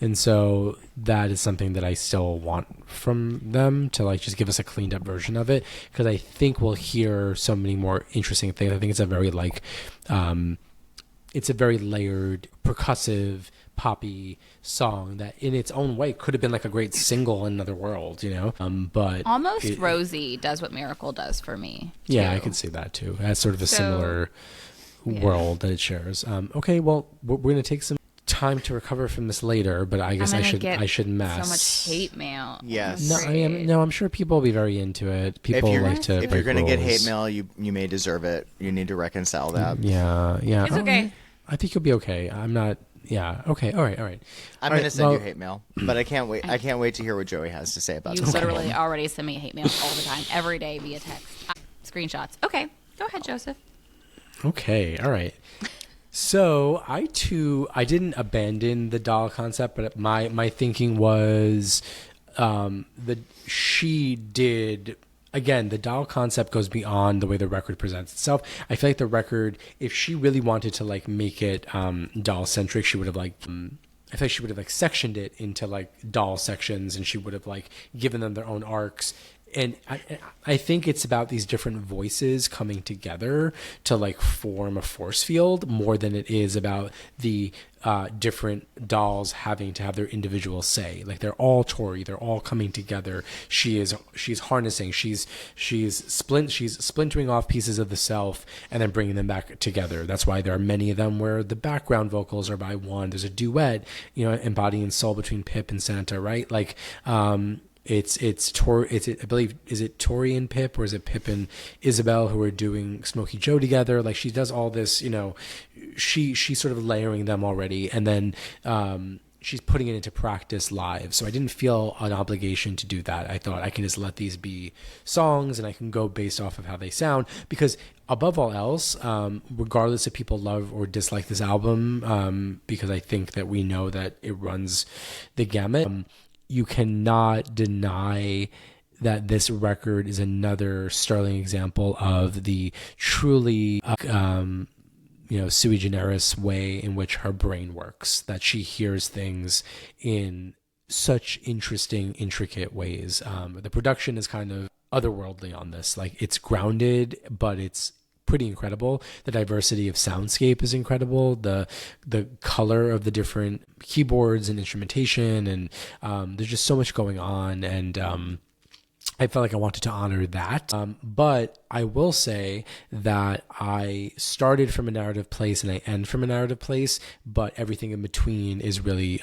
and so that is something that I still want from them, to like just give us a cleaned up version of it, because I think we'll hear so many more interesting things. I think it's a very like it's a very layered, percussive, poppy song that in its own way could have been like a great single in another world, you know, but Almost Rosie does what Miracle does for me. Yeah, too. I can see that too. It has sort of a similar world that it shares. Okay, well, we're going to take some time to recover from this later, but I guess I should mess. So much hate mail. Yes. No, I'm sure people will be very into it. People like to If break you're going to get rules. hate mail, you may deserve it. You need to reconcile that. Yeah. It's okay. I think you'll be okay. I'm not. Yeah. Okay. All right. I'm going to send you hate mail, but I can't wait. I can't wait to hear what Joey has to say about You this. literally already send me hate mail all the time, every day via text. Screenshots. Okay, go ahead, Joseph. Okay. All right. So I didn't abandon the doll concept, but my thinking was that she did. Again, the doll concept goes beyond the way the record presents itself. I feel like the record, if she really wanted to like make it doll centric, she would have like I feel like she would have like sectioned it into like doll sections, and she would have like given them their own arcs and I think it's about these different voices coming together to like form a force field more than it is about the different dolls having to have their individual say. Like they're all Tori, they're all coming together. She's harnessing, she's splintering off pieces of the self and then bringing them back together. That's why there are many of them where the background vocals are by one. There's a duet, embodying soul between Pip and Santa, right? Like it's Tori. I believe, is it Tori and Pip, or is it Pip and Isabel who are doing Smokey Joe together? Like she does all this, she's sort of layering them already, and then she's putting it into practice live. So I didn't feel an obligation to do that. I thought I can just let these be songs, and I can go based off of how they sound, because above all else, regardless if people love or dislike this album, because I think that we know that it runs the gamut. You cannot deny that this record is another sterling example of the truly, sui generis way in which her brain works, that she hears things in such interesting, intricate ways. The production is kind of otherworldly on this. Like, it's grounded, but it's pretty incredible. The diversity of soundscape is incredible. The color of the different keyboards and instrumentation, and there's just so much going on, and I felt like I wanted to honor that. But I will say that I started from a narrative place and I end from a narrative place, but everything in between is really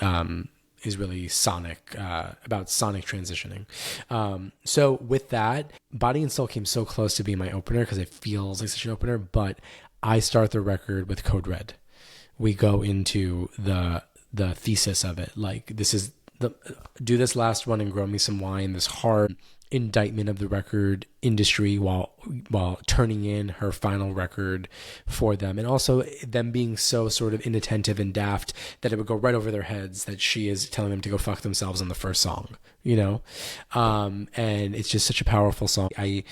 sonic, about sonic transitioning. So with that, Body and Soul came so close to being my opener because it feels like such an opener, but I start the record with Code Red. We go into the thesis of it. Like, this is do this last one and grow me some wine, this hard indictment of the record industry while turning in her final record for them, and also them being so sort of inattentive and daft that it would go right over their heads that she is telling them to go fuck themselves on the first song, and it's just such a powerful song. I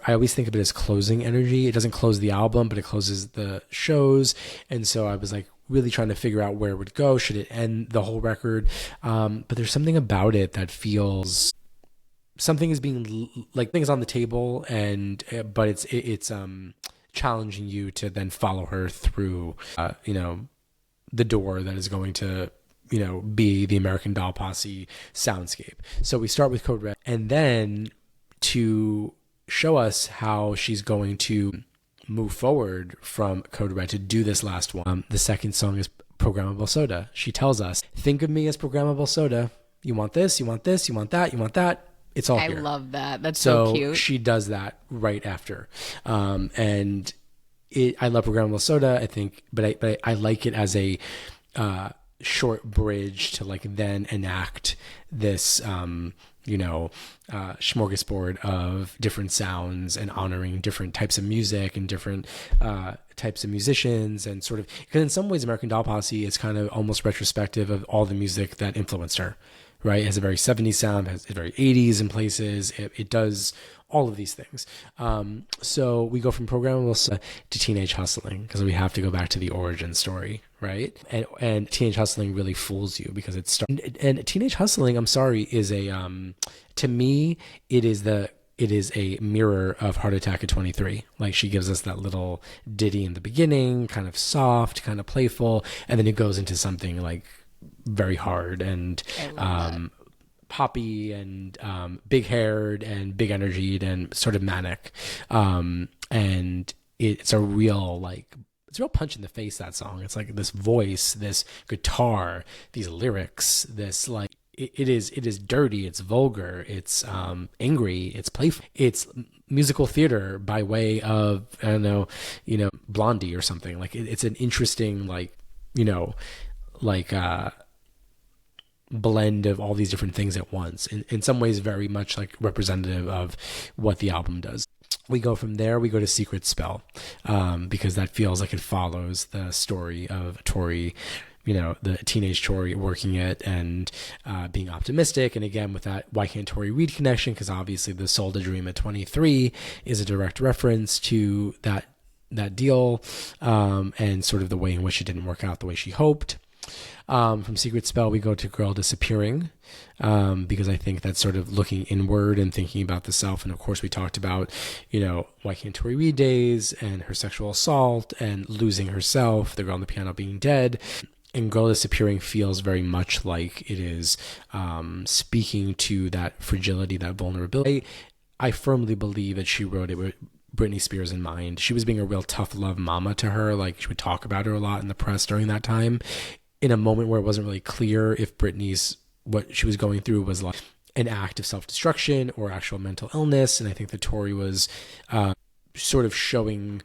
always think of it as closing energy. It doesn't close the album, but it closes the shows, and so I was like really trying to figure out where it would go. Should it end the whole record? But there's something about it that feels something is being, like, things on the table, but it's challenging you to then follow her through the door that is going to be the American Doll Posse soundscape. So we start with Code Red, and then to show us how she's going to move forward from Code Red to do this last one, the second song is Programmable Soda. She tells us, think of me as programmable soda. You want this, you want this, you want that, you want that. It's all here. I love that. That's so cute. She does that right after. And I love Programmable Soda, I think, but I like it as a short bridge to like then enact this, smorgasbord of different sounds and honoring different types of music and different types of musicians, and sort of, because in some ways American Doll Posse is kind of almost retrospective of all the music that influenced her. Right? It has a very 70s sound, has a very 80s in places. It does all of these things. So we go from Programmable to Teenage Hustling, because we have to go back to the origin story, right? And Teenage Hustling really fools you because it's and Teenage Hustling, I'm sorry, is to me, it is a mirror of Heart Attack at 23. Like, she gives us that little ditty in the beginning, kind of soft, kind of playful, and then it goes into something like very hard and poppy and big haired and big energied and sort of manic, and it's a real punch in the face, that song. It's like this voice, this guitar, these lyrics, this like it is dirty, it's vulgar, it's angry, it's playful, it's musical theater by way of, I don't know, Blondie or something. Like, it's an interesting blend of all these different things at once, in some ways very much like representative of what the album does. We go from there, we go to Secret Spell, because that feels like it follows the story of Tori, the teenage Tori working it and being optimistic. And again, with that Why Can't Tori Read connection, because obviously the Sold a Dream at 23 is a direct reference to that deal, and sort of the way in which it didn't work out the way she hoped. From Secret Spell, we go to Girl Disappearing, because I think that's sort of looking inward and thinking about the self. And of course, we talked about, Why Can't Tori Read days and her sexual assault and losing herself, the girl on the piano being dead. And Girl Disappearing feels very much like it is speaking to that fragility, that vulnerability. I firmly believe that she wrote it with Britney Spears in mind. She was being a real tough love mama to her. Like, she would talk about her a lot in the press during that time, in a moment where it wasn't really clear if what she was going through was like an act of self-destruction or actual mental illness. And I think that Tori was sort of showing,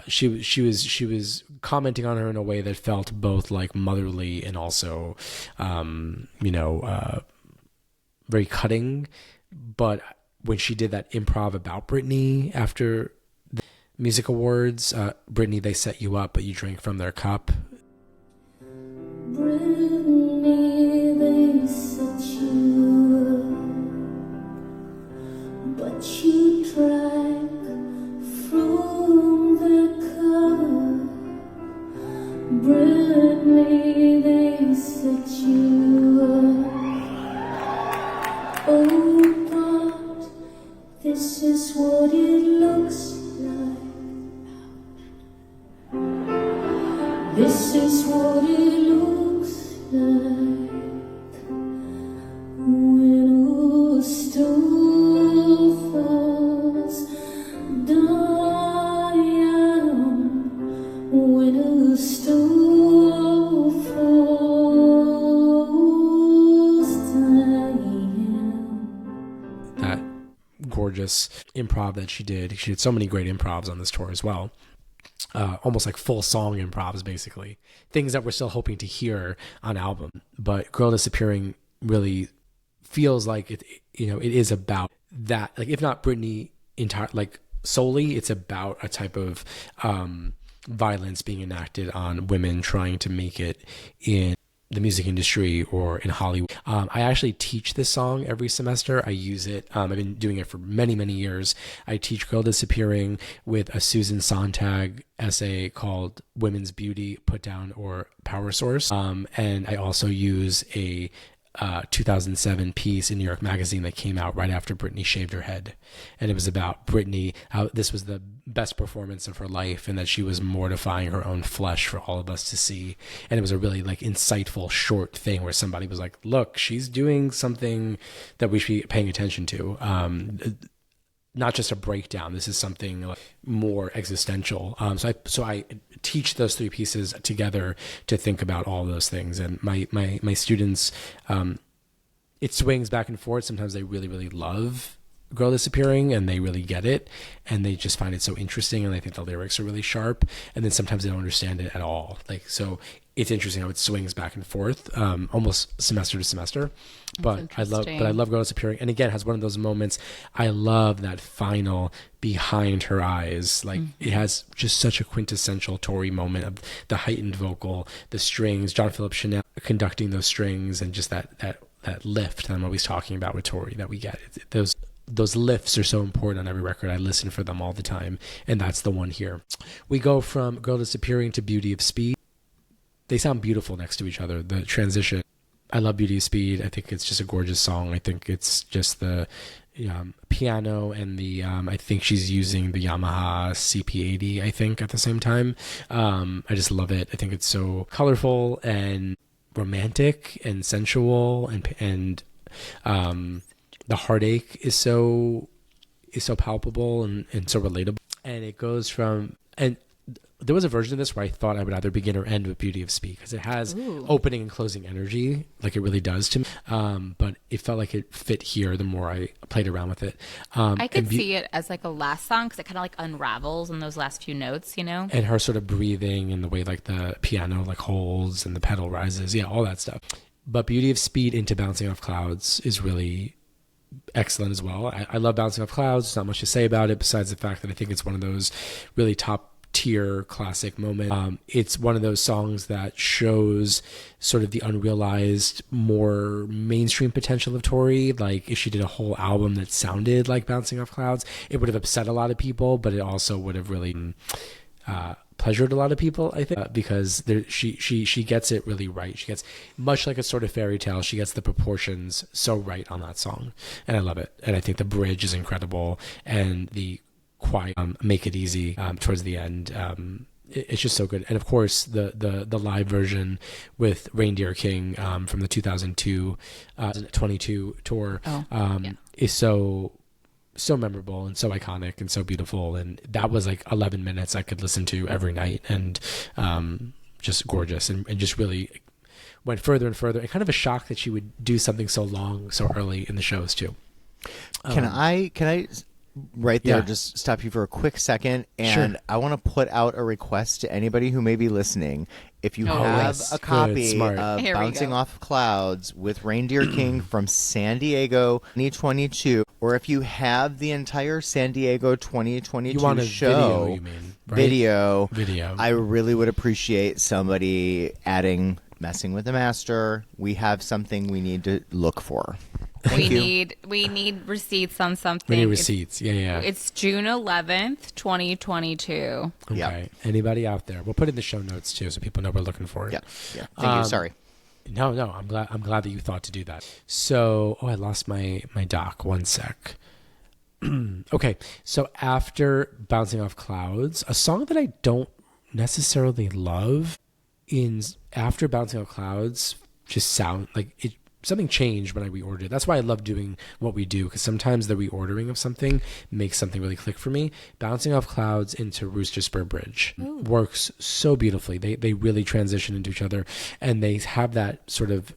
she was commenting on her in a way that felt both like motherly and also, very cutting. But when she did that improv about Britney after the music awards, Britney, they set you up, but you drank from their cup. Britney, they set you up, but you drank from their cup. Britney, they set you up. Oh God, this is what it looks like. This is what it looks like when a stone falls down, when a stone falls down. That gorgeous improv that she did. She did so many great improvs on this tour as well. Almost like full song improvs, basically. Things that we're still hoping to hear on album. But Girl Disappearing really feels like it is about that. Like, if not Britney solely, it's about a type of violence being enacted on women trying to make it in the music industry or in Hollywood. I actually teach this song every semester. I use it. I've been doing it for many, many years. I teach Girl Disappearing with a Susan Sontag essay called Women's Beauty, Put Down, or Power Source. And I also use a 2007 piece in New York Magazine that came out right after Britney shaved her head. And it was about Britney, how this was the best performance of her life and that she was mortifying her own flesh for all of us to see. And it was a really like insightful short thing where somebody was like, look, she's doing something that we should be paying attention to. Not just a breakdown. This is something like more existential. So I teach those three pieces together to think about all those things. And my students, it swings back and forth. Sometimes they really, really love Girl Disappearing and they really get it and they just find it so interesting and they think the lyrics are really sharp. And then sometimes they don't understand it at all. So it's interesting how it swings back and forth, almost semester to semester. But I love Girl Disappearing. And again, it has one of those moments. I love that final behind her eyes. Like it has just such a quintessential Tori moment of the heightened vocal, the strings, John Philip Chanel conducting those strings, and just that lift that I'm always talking about with Tori that we get. Those lifts are so important on every record. I listen for them all the time. And that's the one here. We go from Girl Disappearing to Beauty of Speed. They sound beautiful next to each other. The transition. I love Beauty of Speed. I think it's just a gorgeous song. I think it's just the piano and the, I think she's using the Yamaha CP80, I think, at the same time. I just love it. I think it's so colorful and romantic and sensual and the heartache is so palpable and so relatable. And it goes from, and there was a version of this where I thought I would either begin or end with Beauty of Speed because it has opening and closing energy like it really does to me. But it felt like it fit here the more I played around with it. I could see it as like a last song because it kind of like unravels in those last few notes, And her sort of breathing and the way like the piano like holds and the pedal rises. Yeah, all that stuff. But Beauty of Speed into Bouncing Off Clouds is really excellent as well. I love Bouncing Off Clouds. There's not much to say about it besides the fact that I think it's one of those really top tier classic moments. It's one of those songs that shows sort of the unrealized, more mainstream potential of Tori. Like if she did a whole album that sounded like Bouncing Off Clouds, it would have upset a lot of people, but it also would have really pleasured a lot of people, I think, because she gets it really right. She gets, much like a sort of fairy tale, she gets the proportions so right on that song, and I love it. And I think the bridge is incredible, and the quiet Make It Easy towards the end, it's just so good. And of course the live version with Reindeer King from the 2022 tour is so memorable and so iconic and so beautiful. And that was like 11 minutes I could listen to every night, and just gorgeous, and just really went further and further, and kind of a shock that she would do something so long so early in the shows too. Can I right there Yeah. just stop you for a quick second? And Sure. I want to put out a request to anybody who may be listening. If you have yes. a Good, copy smart. of Here we Bouncing go. Off Clouds with Reindeer King from San Diego 2022, or if you have the entire San Diego 2022 You want a show video, you mean, right? video, I really would appreciate somebody adding Messing with the Master. We have something we need to look for. Thank you. We need receipts on something. Many It's- receipts. Yeah. It's June 11th, 2022. Okay. Yeah. Anybody out there? We'll put it in the show notes too, so people know we're looking for it. Yeah. Thank you. Sorry. No. I'm glad that you thought to do that. So, I lost my doc. One sec. Okay. So after Bouncing Off Clouds, a song that I don't necessarily love after Bouncing Off Clouds just sound like it. Something changed when I reordered it. That's why I love doing what we do, because sometimes the reordering of something makes something really click for me. Bouncing Off Clouds into Rooster Spur Bridge works so beautifully. They really transition into each other, and they have that sort of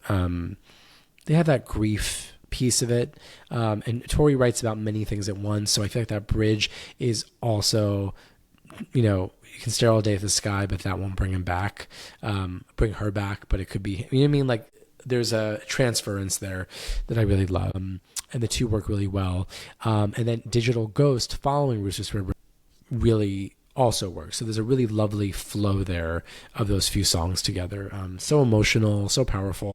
they have that grief piece of it. And Tori writes about many things at once, so I feel like that bridge is also, you can stare all day at the sky, but that won't bring him back, bring her back. But it could be, you know what I mean? Like, there's a transference there that I really love, and the two work really well. And then Digital Ghost following Rooster Spur really also works. So there's a really lovely flow there of those few songs together. So emotional, so powerful,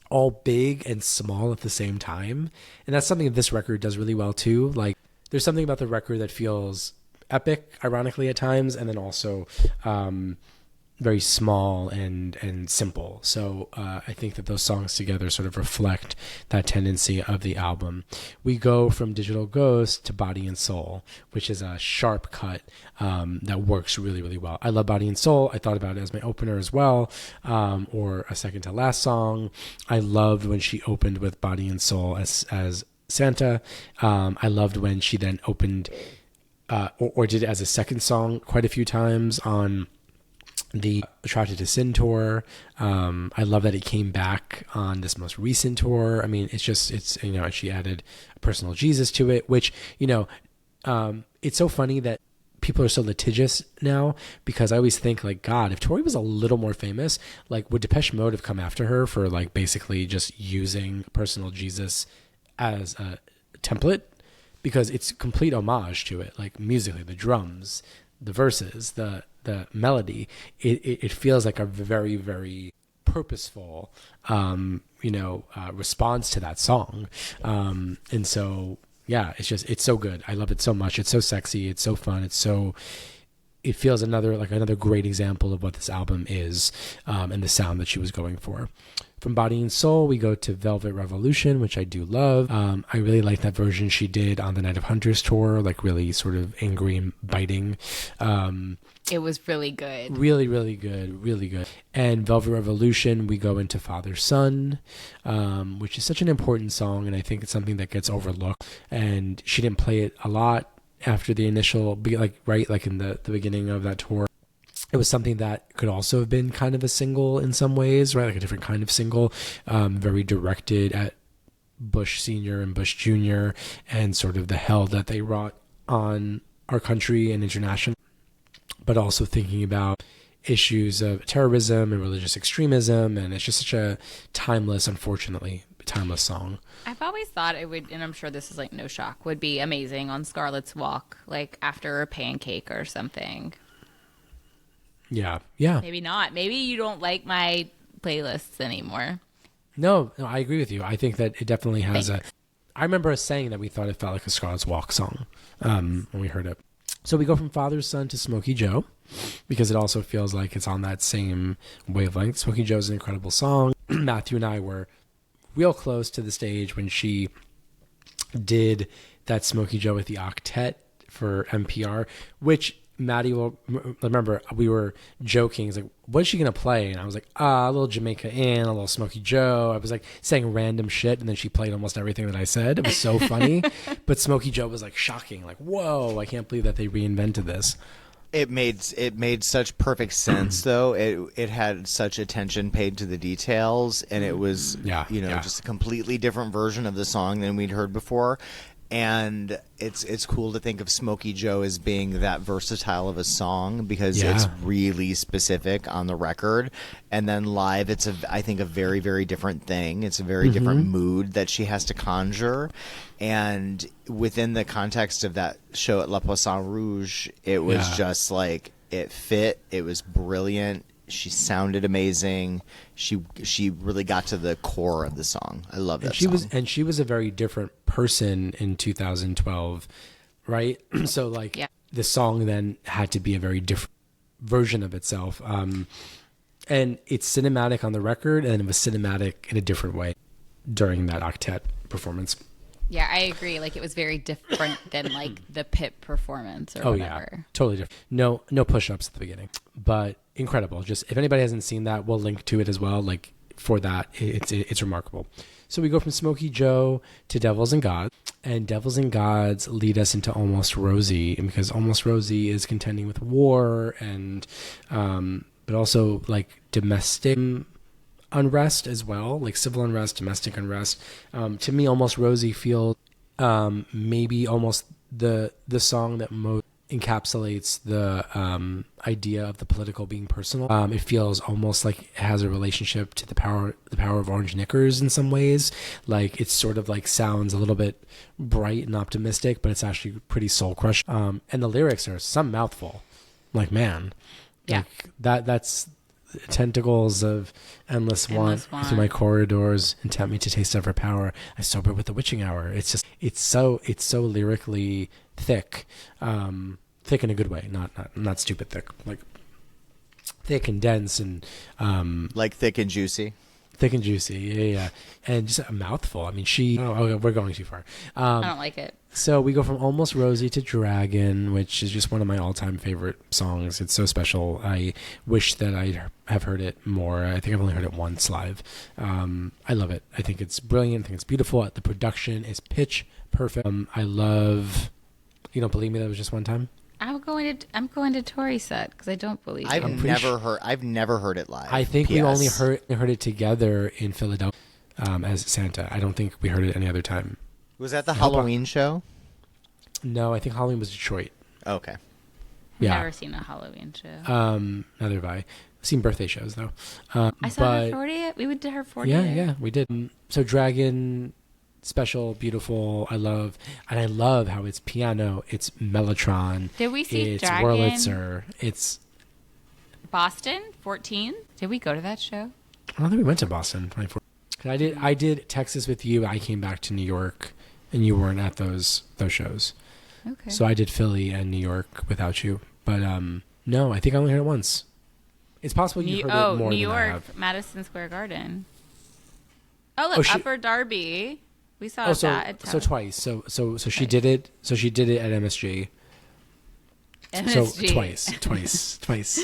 all big and small at the same time. And that's something that this record does really well too. Like, there's something about the record that feels epic, ironically, at times, and then also very small and simple. So I think that those songs together sort of reflect that tendency of the album. We go from Digital Ghost to Body and Soul, which is a sharp cut that works really, really well. I love Body and Soul. I thought about it as my opener as well, or a second to last song. I loved when she opened with Body and Soul as Santa. I loved when she then opened or did it as a second song quite a few times on the Attracted to Sin tour. I love that it came back on this most recent tour. I mean, it's she added a personal Jesus to it, which, it's so funny that people are so litigious now, because I always think, like, God, if Tori was a little more famous, like, would Depeche Mode have come after her for, like, basically just using personal Jesus as a template? Because it's complete homage to it, like, musically, the drums, the verses, the melody, it feels like a very, very purposeful, response to that song. And so, yeah, it's so good. I love it so much. It's so sexy. It's so fun. It feels another great example of what this album is, and the sound that she was going for. From Body and Soul, we go to Velvet Revolution, which I do love. I really like that version she did on the Night of Hunters tour, like really sort of angry and biting. It was really good. Really, really good. Really good. And Velvet Revolution, we go into Father Son, which is such an important song, and I think it's something that gets overlooked. And she didn't play it a lot after the initial, like in the beginning of that tour. It was something that could also have been kind of a single in some ways, right? Like a different kind of single, very directed at Bush Sr. and Bush Jr. and sort of the hell that they wrought on our country and international, but also thinking about issues of terrorism and religious extremism. And it's just such a unfortunately timeless song. I've always thought it would, and I'm sure this is like no shock, would be amazing on Scarlet's Walk, like after a pancake or something. Yeah. Maybe not. Maybe you don't like my playlists anymore. No, I agree with you. I think that it definitely has I remember us saying that we thought it felt like a Scarlet's Walk song when we heard it. So we go from Father's Son to Smokey Joe, because it also feels like it's on that same wavelength. Smokey Joe is an incredible song. Matthew and I were real close to the stage when she did that Smokey Joe with the octet for NPR, which Maddie will remember. We were joking. He's like, what's she going to play? And I was like, a little Jamaica Inn, a little Smokey Joe. I was like saying random shit, and then she played almost everything that I said. It was so funny. But Smokey Joe was like shocking. Like, whoa, I can't believe that they reinvented this. It made such perfect sense, though. It had such attention paid to the details, and it was just a completely different version of the song than we'd heard before. And it's cool to think of Smokey Joe as being that versatile of a song, because it's really specific on the record, and then live it's I think a very, very different thing. It's a very different mood that she has to conjure, and within the context of that show at La Poisson Rouge, it was just like it fit. It was brilliant. She sounded amazing. She really got to the core of the song. I love that song. She was a very different person in 2012, right? So the song then had to be a very different version of itself. And it's cinematic on the record, and it was cinematic in a different way during that octet performance. Yeah, I agree. Like, it was very different than like the Pip performance or whatever. Yeah, totally different. No push-ups at the beginning, but incredible. Just if anybody hasn't seen that, we'll link to it as well. Like, for that, it's remarkable. So we go from Smokey Joe to Devils and Gods, and Devils and Gods lead us into Almost Rosie, and because Almost Rosie is contending with war and but also like domestic unrest as well, like civil unrest, domestic unrest. To me, Almost Rosie feels maybe almost the song that most encapsulates the idea of the political being personal. It feels almost like it has a relationship to the power of Orange Knickers in some ways. Like, it's sort of like sounds a little bit bright and optimistic, but it's actually pretty soul crushing. And the lyrics are some mouthful. Like, man, like that's tentacles of endless want through my corridors and tempt me to taste of her power. I sober with the witching hour. It's just it's so lyrically thick, thick in a good way, not stupid thick, like thick and dense and like thick and juicy. Thick and juicy, yeah, and just a mouthful. I mean, we're going too far. I don't like it. So we go from Almost Rosie to Dragon, which is just one of my all-time favorite songs. It's so special. I wish that I have heard it more. I think I've only heard it once live. I love it. I think it's brilliant. I think it's beautiful. The production is pitch perfect. I love. You don't believe me? That was just one time. I'm going to Tori's set because I don't believe I've never heard it live. I think we only heard it together in Philadelphia as Santa. I don't think we heard it any other time. Was that the Halloween show? No, I think Halloween was Detroit. Okay. Yeah. I've never seen a Halloween show. Neither have I. I've seen birthday shows though. I saw her 40th. We went to her 40th. Yeah, we did. So Dragon, special, beautiful. I love how it's piano, it's Mellotron. Did we see it's Dragon? Wurlitzer. It's Boston 14. Did we go to that show? I don't think we went to Boston 2014. I did Texas with you. I came back to New York, and you weren't at those shows. Okay. So I did Philly and New York without you. But no, I think I only heard it once. It's possible you heard it more New than I York, have. Madison Square Garden. Oh, look, Upper Darby. We saw that at so twice. So she did it. So she did it at MSG. MSG. So twice.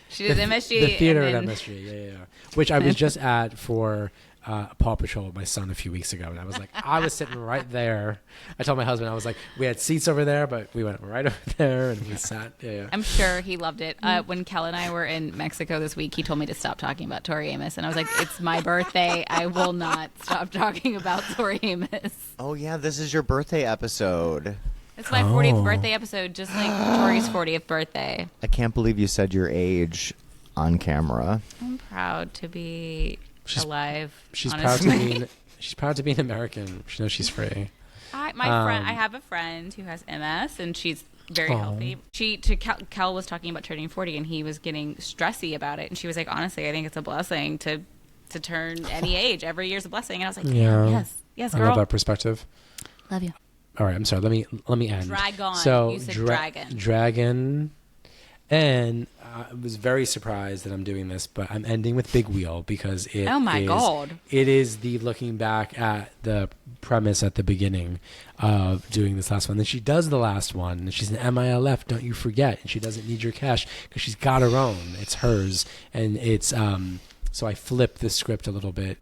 She did MSG. The theater at MSG. Yeah. Which I was just at for Paw Patrol with my son a few weeks ago, and I was like, I was sitting right there. I told my husband, I was like, we had seats over there, but we went right over there and we sat. Yeah. I'm sure he loved it. When Kel and I were in Mexico this week, he told me to stop talking about Tori Amos, and I was like, it's my birthday. I will not stop talking about Tori Amos. Oh yeah, this is your birthday episode. It's my 40th birthday episode, just like Tori's 40th birthday. I can't believe you said your age on camera. I'm proud to be alive. She's honestly. proud to be an American. She knows she's free. I have a friend who has MS, and she's very healthy. Kel was talking about turning 40, and he was getting stressy about it, and she was like, honestly, I think it's a blessing to turn any age. Every year's a blessing. And I was like, yes, I girl. love that perspective. Love you. All right, I'm sorry. Let me end. Dragon. So You said dragon. Dragon. And I was very surprised that I'm doing this, but I'm ending with Big Wheel because Oh my God. it is the looking back at the premise at the beginning of doing this last one. Then she does the last one, and she's an MILF, don't you forget. And she doesn't need your cash because she's got her own. It's hers. And it's, so I flip the script a little bit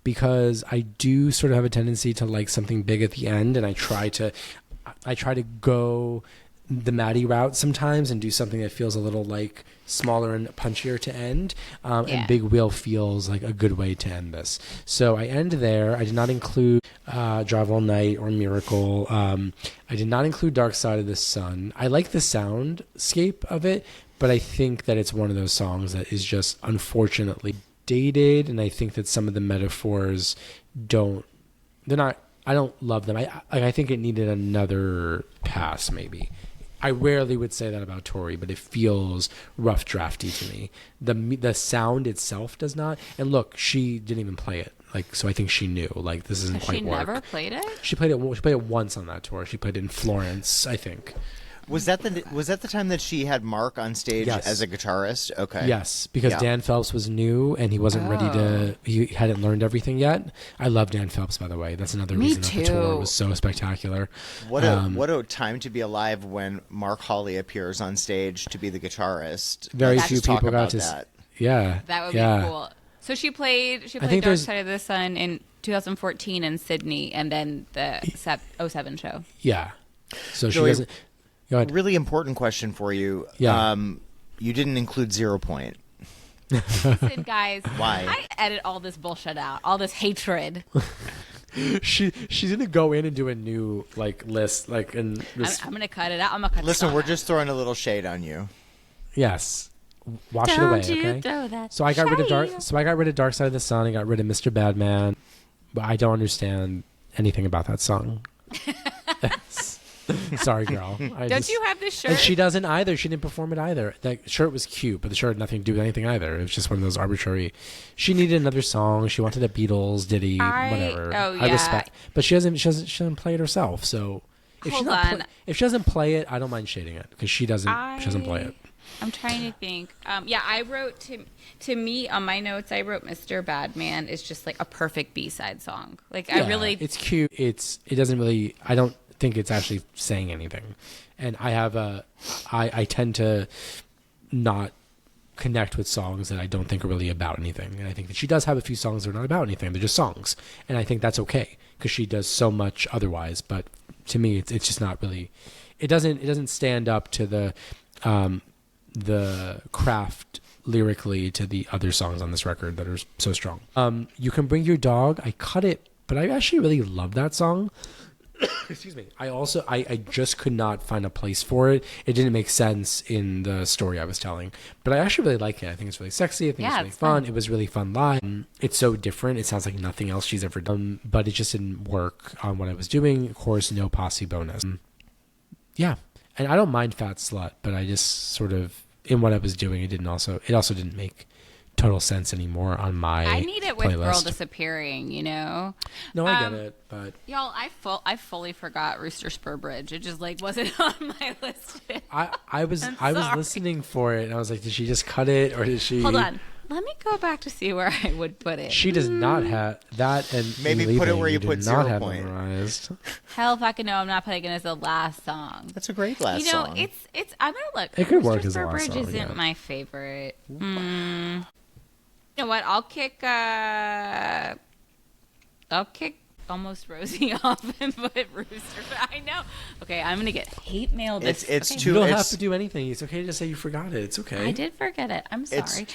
because I do sort of have a tendency to like something big at the end, and I try to go the Maddie route sometimes and do something that feels a little like smaller and punchier to end. And Big Wheel feels like a good way to end this. So I end there. I did not include Drive All Night or Miracle. I did not include Dark Side of the Sun. I like the soundscape of it, but I think that it's one of those songs that is just unfortunately dated. And I think that some of the metaphors I don't love them. I think it needed another pass maybe. I rarely would say that about Tori, but it feels rough drafty to me. The sound itself does not. And look, she didn't even play it. Like, so I think she knew like this isn't quite work. She never played it? She played it once on that tour. She played it in Florence, I think. Was that the time that she had Mark on stage Yes. as a guitarist? Okay. Yes, because Dan Phelps was new and he wasn't ready to. He hadn't learned everything yet. I love Dan Phelps, by the way. That's another reason that the tour was so spectacular. What a time to be alive when Mark Hawley appears on stage to be the guitarist. Very Let's few just talk people got about to. that. Yeah, That would yeah. be cool. So she played think Dark Side of the Sun in 2014 in Sydney, and then the 07 show. Yeah. So she Joey, doesn't. Go ahead. Really important question for you. Yeah. You didn't include 0 Point. Listen, guys. Why? I edit all this bullshit out, all this hatred. She's gonna go in and do a new list and this. I'm gonna cut it out. I'm gonna cut it Listen, out. we're just throwing a little shade on you. Yes. Wash Don't it away, you okay? throw that So I got rid of shade. Dark Side of the Sun. I got rid of Mr. Badman, but I don't understand anything about that song. Sorry, girl. Don't you have this shirt? And she doesn't either. She didn't perform it either. That shirt was cute, but the shirt had nothing to do with anything either. It was just one of those arbitrary. She needed another song. She wanted a Beatles ditty, whatever. Oh, I yeah. respect, but she doesn't play it herself. So if she doesn't play it, I don't mind shading it because she doesn't play it. I'm trying to think. I wrote to me on my notes. I wrote Mr. Badman is just like a perfect B-side song. Like Yeah, I really, it's cute. It doesn't really. I don't think it's actually saying anything, and I tend to not connect with songs that I don't think are really about anything. And I think that she does have a few songs that are not about anything. They're just songs, and I think that's okay because she does so much otherwise. But to me, it's just not really. It doesn't stand up to the craft lyrically to the other songs on this record that are so strong. You Can Bring Your Dog. I cut it, but I actually really love that song. Excuse me. I just could not find a place for it. It didn't make sense in the story I was telling, but I actually really like it. I think it's really sexy. I think it's really fun. It was really fun live. It's so different. It sounds like nothing else she's ever done, but it just didn't work on what I was doing. Of course, no posse bonus. Yeah. And I don't mind Fat Slut, but I just sort of, in what I was doing, it also didn't make total sense anymore on my I need it with playlist. Girl Disappearing, you know? No, I get it, but Y'all, I fully forgot Rooster Spur Bridge. It just like wasn't on my list. I was sorry. listening for it and I was like, did she just cut it or did she? Hold on. Let me go back to see where I would put it. She does not have that, and Maybe Leaving, put it where you do put not 0 have Point. memorized. Hell if I can know I'm not putting it as the last song. That's a great last You know, song. it's I'm gonna look. It could work Rooster as the Spur last Bridge song, isn't yeah. my favorite. You know what? I'll kick Almost Rosie off and put Rooster. I know. Okay, I'm gonna get hate mail. It's okay. too. You don't it's, have to do anything. It's okay to just say you forgot it. It's okay. I did forget it. I'm sorry.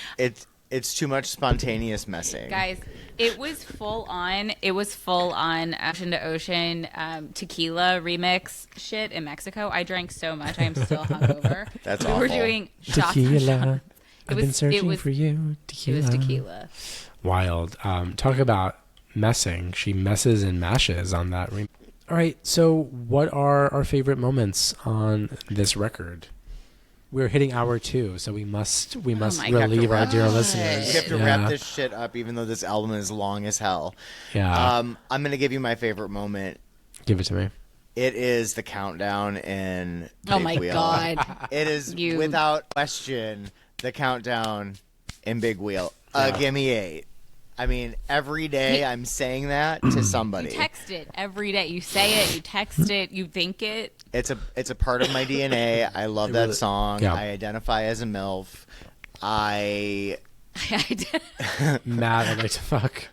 It's too much spontaneous messing. Guys, it was full on ocean to ocean tequila remix shit in Mexico. I drank so much. I am still hungover. That's we awful. were doing shots for Tequila. shots. I've been searching for you. Tequila. It was tequila. Wild. Talk about messing. She messes and mashes on that. All right. So, what are our favorite moments on this record? We're hitting hour 2, so we must my relieve our dear God. listeners. We have to wrap this shit up, even though this album is long as hell. Yeah. I'm gonna give you my favorite moment. Give it to me. It is the countdown in Big Oh my Wheel. God. It is without question the countdown in Big Wheel. Give me 8. I mean, every day I'm saying that to somebody. You text it every day. You say it, you text it, you think it. It's a part of my DNA. I love that song. Yeah. I identify as a MILF. Mad, I like to fuck.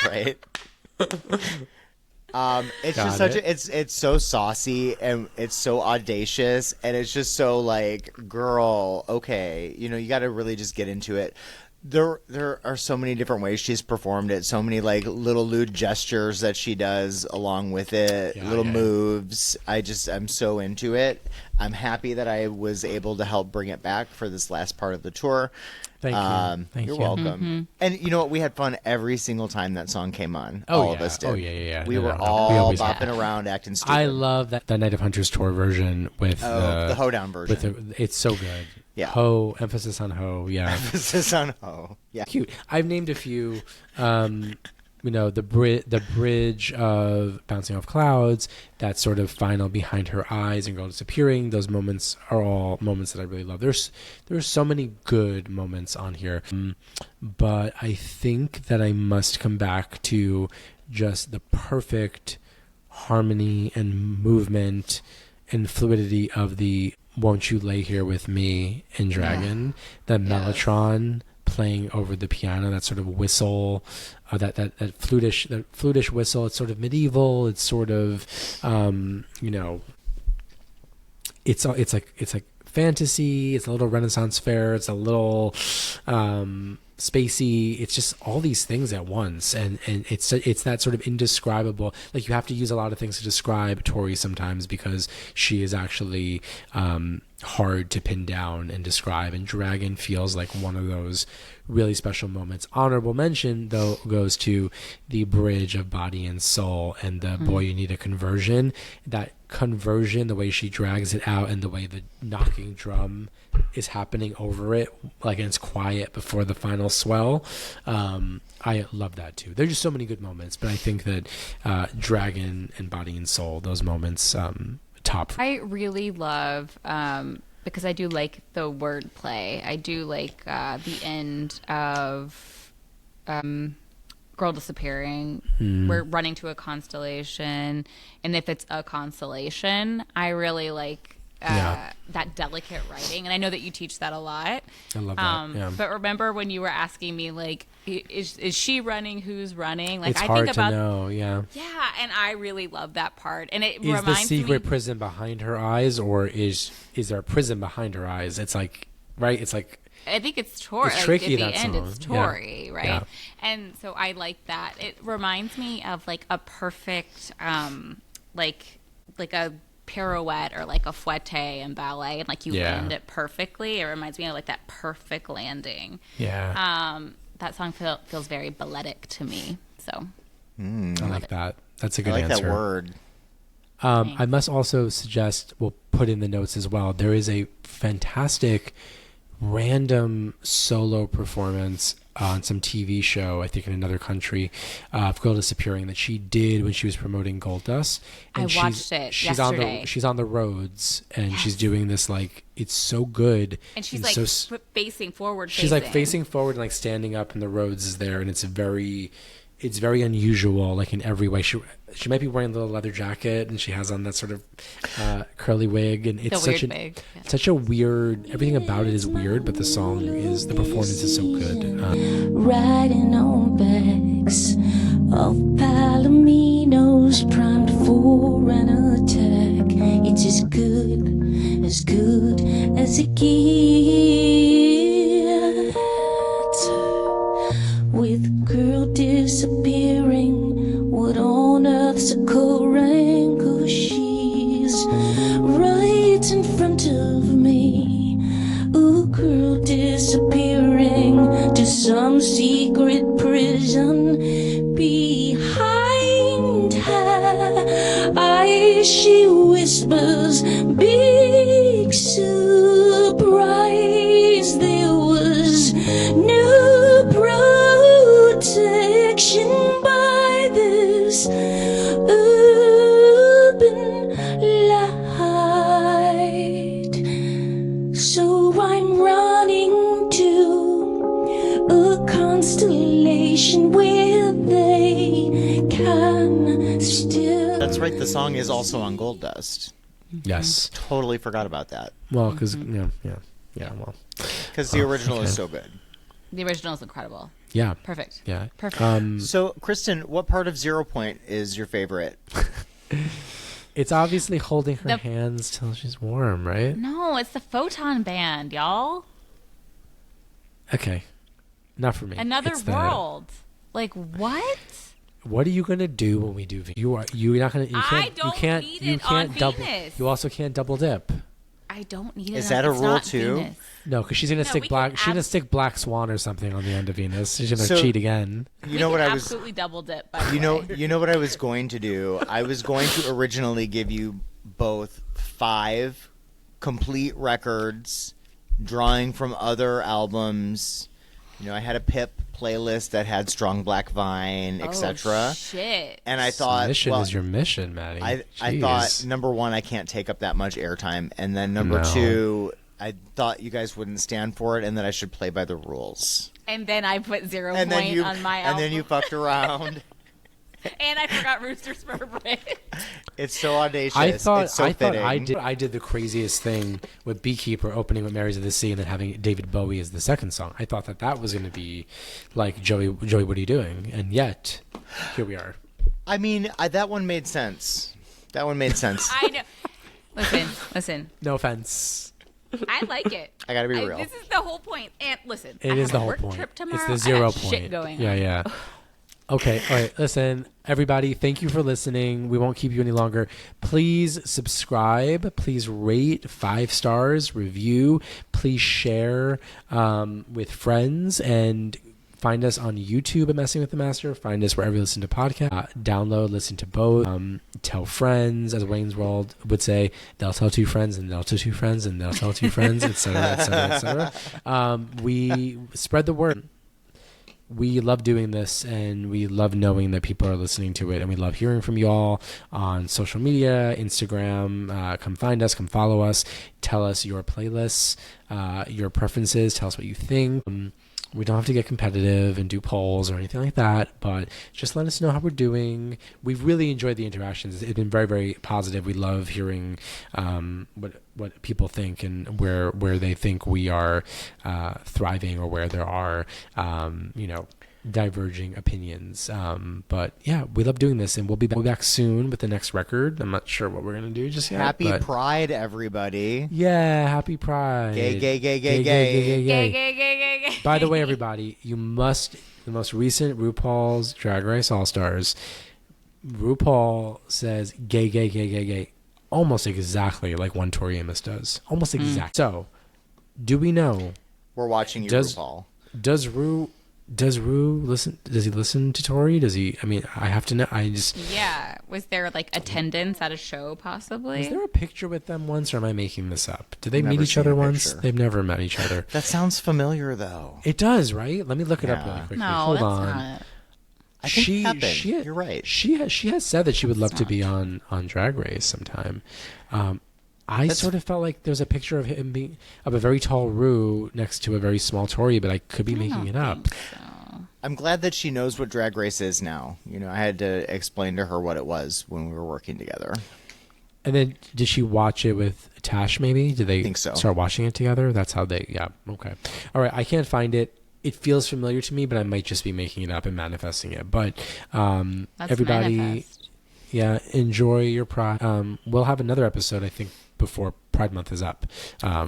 Right? It's just Got such it's so saucy and it's so audacious and it's just so like, girl, okay, you know, you got to really just get into it. There are so many different ways she's performed it, so many like little lewd gestures that she does along with it, little moves. I'm so into it. I'm happy that I was able to help bring it back for this last part of the tour. Thank you. Thank You're you. welcome. And you know what? We had fun every single time that song came on. Oh, all yeah. of us did. Oh, yeah. We No, were no, no. all We always bopping have. around, acting stupid. I love that Night of Hunters tour version with the hoedown version. It's so good. Yeah. Ho, emphasis on ho. Yeah. Emphasis on ho. Yeah. Cute. I've named a few. You know, the bridge of Bouncing Off Clouds, that sort of final Behind Her Eyes and Girl Disappearing. Those moments are all moments that I really love. There's so many good moments on here, but I think that I must come back to just the perfect harmony and movement and fluidity of the "Won't You Lay Here With Me" in Dragon, that mellotron playing over the piano, that sort of whistle, that flutish whistle. It's sort of medieval. It's sort of, you know, it's like fantasy. It's a little Renaissance fair. It's a little spacey. It's just all these things at once, and it's that sort of indescribable. Like, you have to use a lot of things to describe Tori sometimes because she is actually hard to pin down and describe, and Dragon feels like one of those really special moments. Honorable mention, though, goes to the bridge of Body and Soul and the Boy You Need a Conversion. That conversion, the way she drags it out and the way the knocking drum is happening over it, like, and it's quiet before the final swell. I love that too. There's just so many good moments, but I think that Dragon and Body and Soul, those moments, top. I really love, because I do like the wordplay. I do like the end of Girl Disappearing. We're running to a constellation, and if it's a constellation, I really like that delicate writing, and I know that you teach that a lot. I love that. But remember when you were asking me, like, is she running? Who's running? Like, It's I hard think about to know. Yeah. and I really love that part, and it Is reminds the secret me. prison behind her eyes, or is there a prison behind her eyes? It's like, right? It's like, I think it's Tori. It's tricky, At that the end, song. it's Tori, right? Yeah. And so I like that. It reminds me of like a perfect, like a pirouette or like a fouette in ballet, and like you land it perfectly. It reminds me of like that perfect landing. yeah. That song feels very balletic to me. So I like that. That's a good I like answer. that word. I must also suggest, we'll put in the notes as well, there is a fantastic random solo performance on some TV show, I think in another country, of Girl Disappearing, that she did when she was promoting Gold Dust. And I watched it she's yesterday. She's on the roads, and she's doing this, like, it's so good. and she's and like facing forward. she's like facing forward and like standing up, and the roads is there, and it's very unusual, like in every way. She might be wearing a little leather jacket, and she has on that sort of curly wig, and it's weird wig. Yeah. such a weird. Everything about it is weird, but the performance is so good. Riding on backs of palominos primed for an attack. It's as good as it gets. With girl disappearing, what on earth's occurring? 'Cause she's right in front of me. Ooh, girl disappearing to some secret prison behind her eyes. She whispers, big surprise. There was no protection by this open right. The song is also on Gold Dust. Yes. Totally forgot about that. Well, because yeah. Well, because the original is so good. The original is incredible. yeah. Perfect. Yeah. Perfect. So, Kristen, what part of 0 Point is your favorite? It's obviously holding her The- hands till she's warm, right? No, it's the Photon Band, y'all. Okay. Not for me. Another It's the- world. Like what? What are you gonna do when we do? You're not gonna. You can't. I don't you can't. need you it can't on double. Venus. You also can't double dip. I don't need it. Is that a it's rule not too? Venus. No, because she's gonna No, stick we black. can She's gonna stick Black Swan or something on the end of Venus. She's gonna So- cheat again. You know what I was. Absolutely double dip. By the You know. way. You know what I was going to do. I was going to originally give you both 5 complete records, drawing from other albums. You know, I had a Pip playlist that had Strong Black Vine, etc. Oh, shit. And I thought, Mission well, is your mission, Maddie. I thought, Jeez. number one, I can't take up that much airtime, and then number No. 2, I thought you guys wouldn't stand for it, and that I should play by the rules. And then I put 0 And point then you, on my and album. then you fucked around. And I forgot Rooster Spur Bridge. It's so audacious. I thought it's so I thought fitting. I did the craziest thing with Beekeeper opening with Marys of the Sea and then having David Bowie as the second song. I thought that was going to be like Joey, what are you doing? And yet, here we are. I mean, that one made sense. That one made sense. I know. Listen. No offense. I like it. I gotta be real. This is the whole point. And listen, It I is have the a whole work point. trip tomorrow. It's the I 0 got point. Shit going yeah, on. yeah. Okay, all right. Listen, everybody, thank you for listening. We won't keep you any longer. Please subscribe. Please rate 5 stars, review. Please share with friends and find us on YouTube at Messing with the Master. Find us wherever you listen to podcasts. Download, listen to both. Tell friends, as Wayne's World would say. They'll tell 2 friends, and they'll tell 2 friends, and they'll tell 2 friends, etc., etc., etc. We spread the word. We love doing this, and we love knowing that people are listening to it, and we love hearing from you all on social media, Instagram. Come find us, come follow us, tell us your playlists, your preferences, tell us what you think. We don't have to get competitive and do polls or anything like that, but just let us know how we're doing. We've really enjoyed the interactions. It's been very, very positive. We love hearing what people think and where they think we are thriving or where there are, diverging opinions. But yeah, we love doing this, and we'll be back soon with the next record. I'm not sure what we're going to do just yet. Happy but Pride, everybody. yeah, happy Pride. Gay, gay, gay, gay, gay, Gay, gay, gay, gay. By the way, everybody, the most recent RuPaul's Drag Race All-Stars, RuPaul says gay, gay, gay, gay, gay, almost exactly like one Tori Amos does. Almost exact. So, do we know, We're watching you, Does- RuPaul. does Ru listen? Does he listen to Tori? Does he? I mean, I have to know. Yeah. Was there like attendance at a show possibly? Is there a picture with them once, or am I making this up? Did they Never meet each seen other a once? picture. They've never met each other. That sounds familiar, though. It does, right? Let me look it up Yeah. really quickly. No, Hold that's on. not. I think it happened. You're right. She has said that she would love to be on Drag Race sometime. I sort of felt like there's a picture of him being of a very tall Rue next to a very small Tori, but I could be making it up. I'm glad that she knows what Drag Race is now. You know, I had to explain to her what it was when we were working together. And then did she watch it with Tash? Maybe did they think so. start watching it together? That's how they. Yeah. Okay. All right. I can't find it. It feels familiar to me, but I might just be making it up and manifesting it. But Let's everybody, manifest. yeah, enjoy your Pride. We'll have another episode, I think, before Pride Month is up.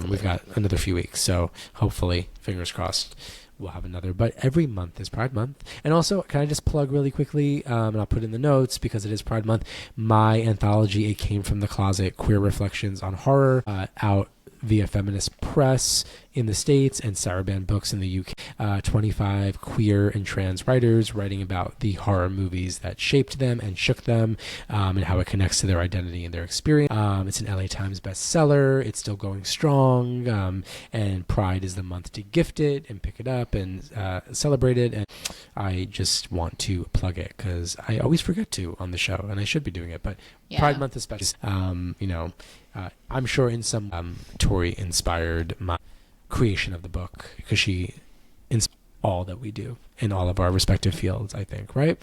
We've got another few weeks, so hopefully, fingers crossed, we'll have another. But every month is Pride Month. And also, can I just plug really quickly, and I'll put in the notes because it is Pride Month, my anthology, It Came From the Closet, Queer Reflections on Horror, out via Feminist Press in the States and Saraban Books in the UK. 25 queer and trans writers writing about the horror movies that shaped them and shook them, and how it connects to their identity and their experience. It's an LA Times bestseller. It's still going strong, and Pride is the month to gift it and pick it up and celebrate it. And I just want to plug it because I always forget to on the show, and I should be doing it. But Yeah. Pride Month especially, I'm sure in some Tori inspired my creation of the book because she all that we do in all of our respective fields, I think, right?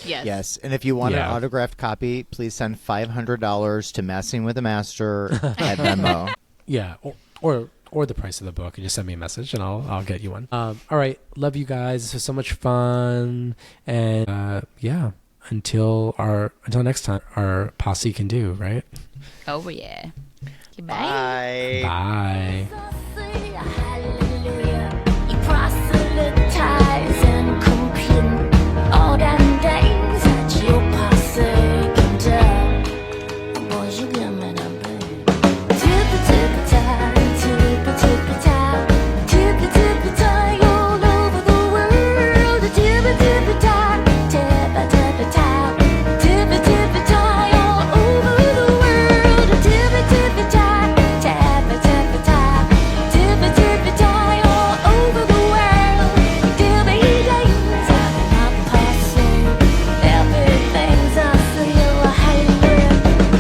Yes. Yes, and if you want Yeah. an autographed copy, please send $500 to Messing with the Master at Venmo. Yeah, or the price of the book. You just send me a message and I'll get you one. All right, love you guys. This was so much fun, and yeah, until next time, our posse can do, right? Oh yeah. Goodbye. Bye. Bye. You proselytize and compete all them days that your posse can do. Boys, you give me the beat. Tippy-tippy-tie, tippy-tippy-tie, tippy-tippy-tie all over the world. Tippy-tippy-tie, tippy-tippy-tie, tippy-tippy-tie all over the world. Tippy-tippy-tie, tippy-tippy-tie, tippy-tippy-tie all over the world. Tippy days out of my posse, everything's I see you hate.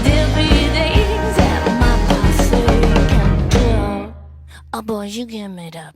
Tippy days out of my posse can do. Oh boy, you give me the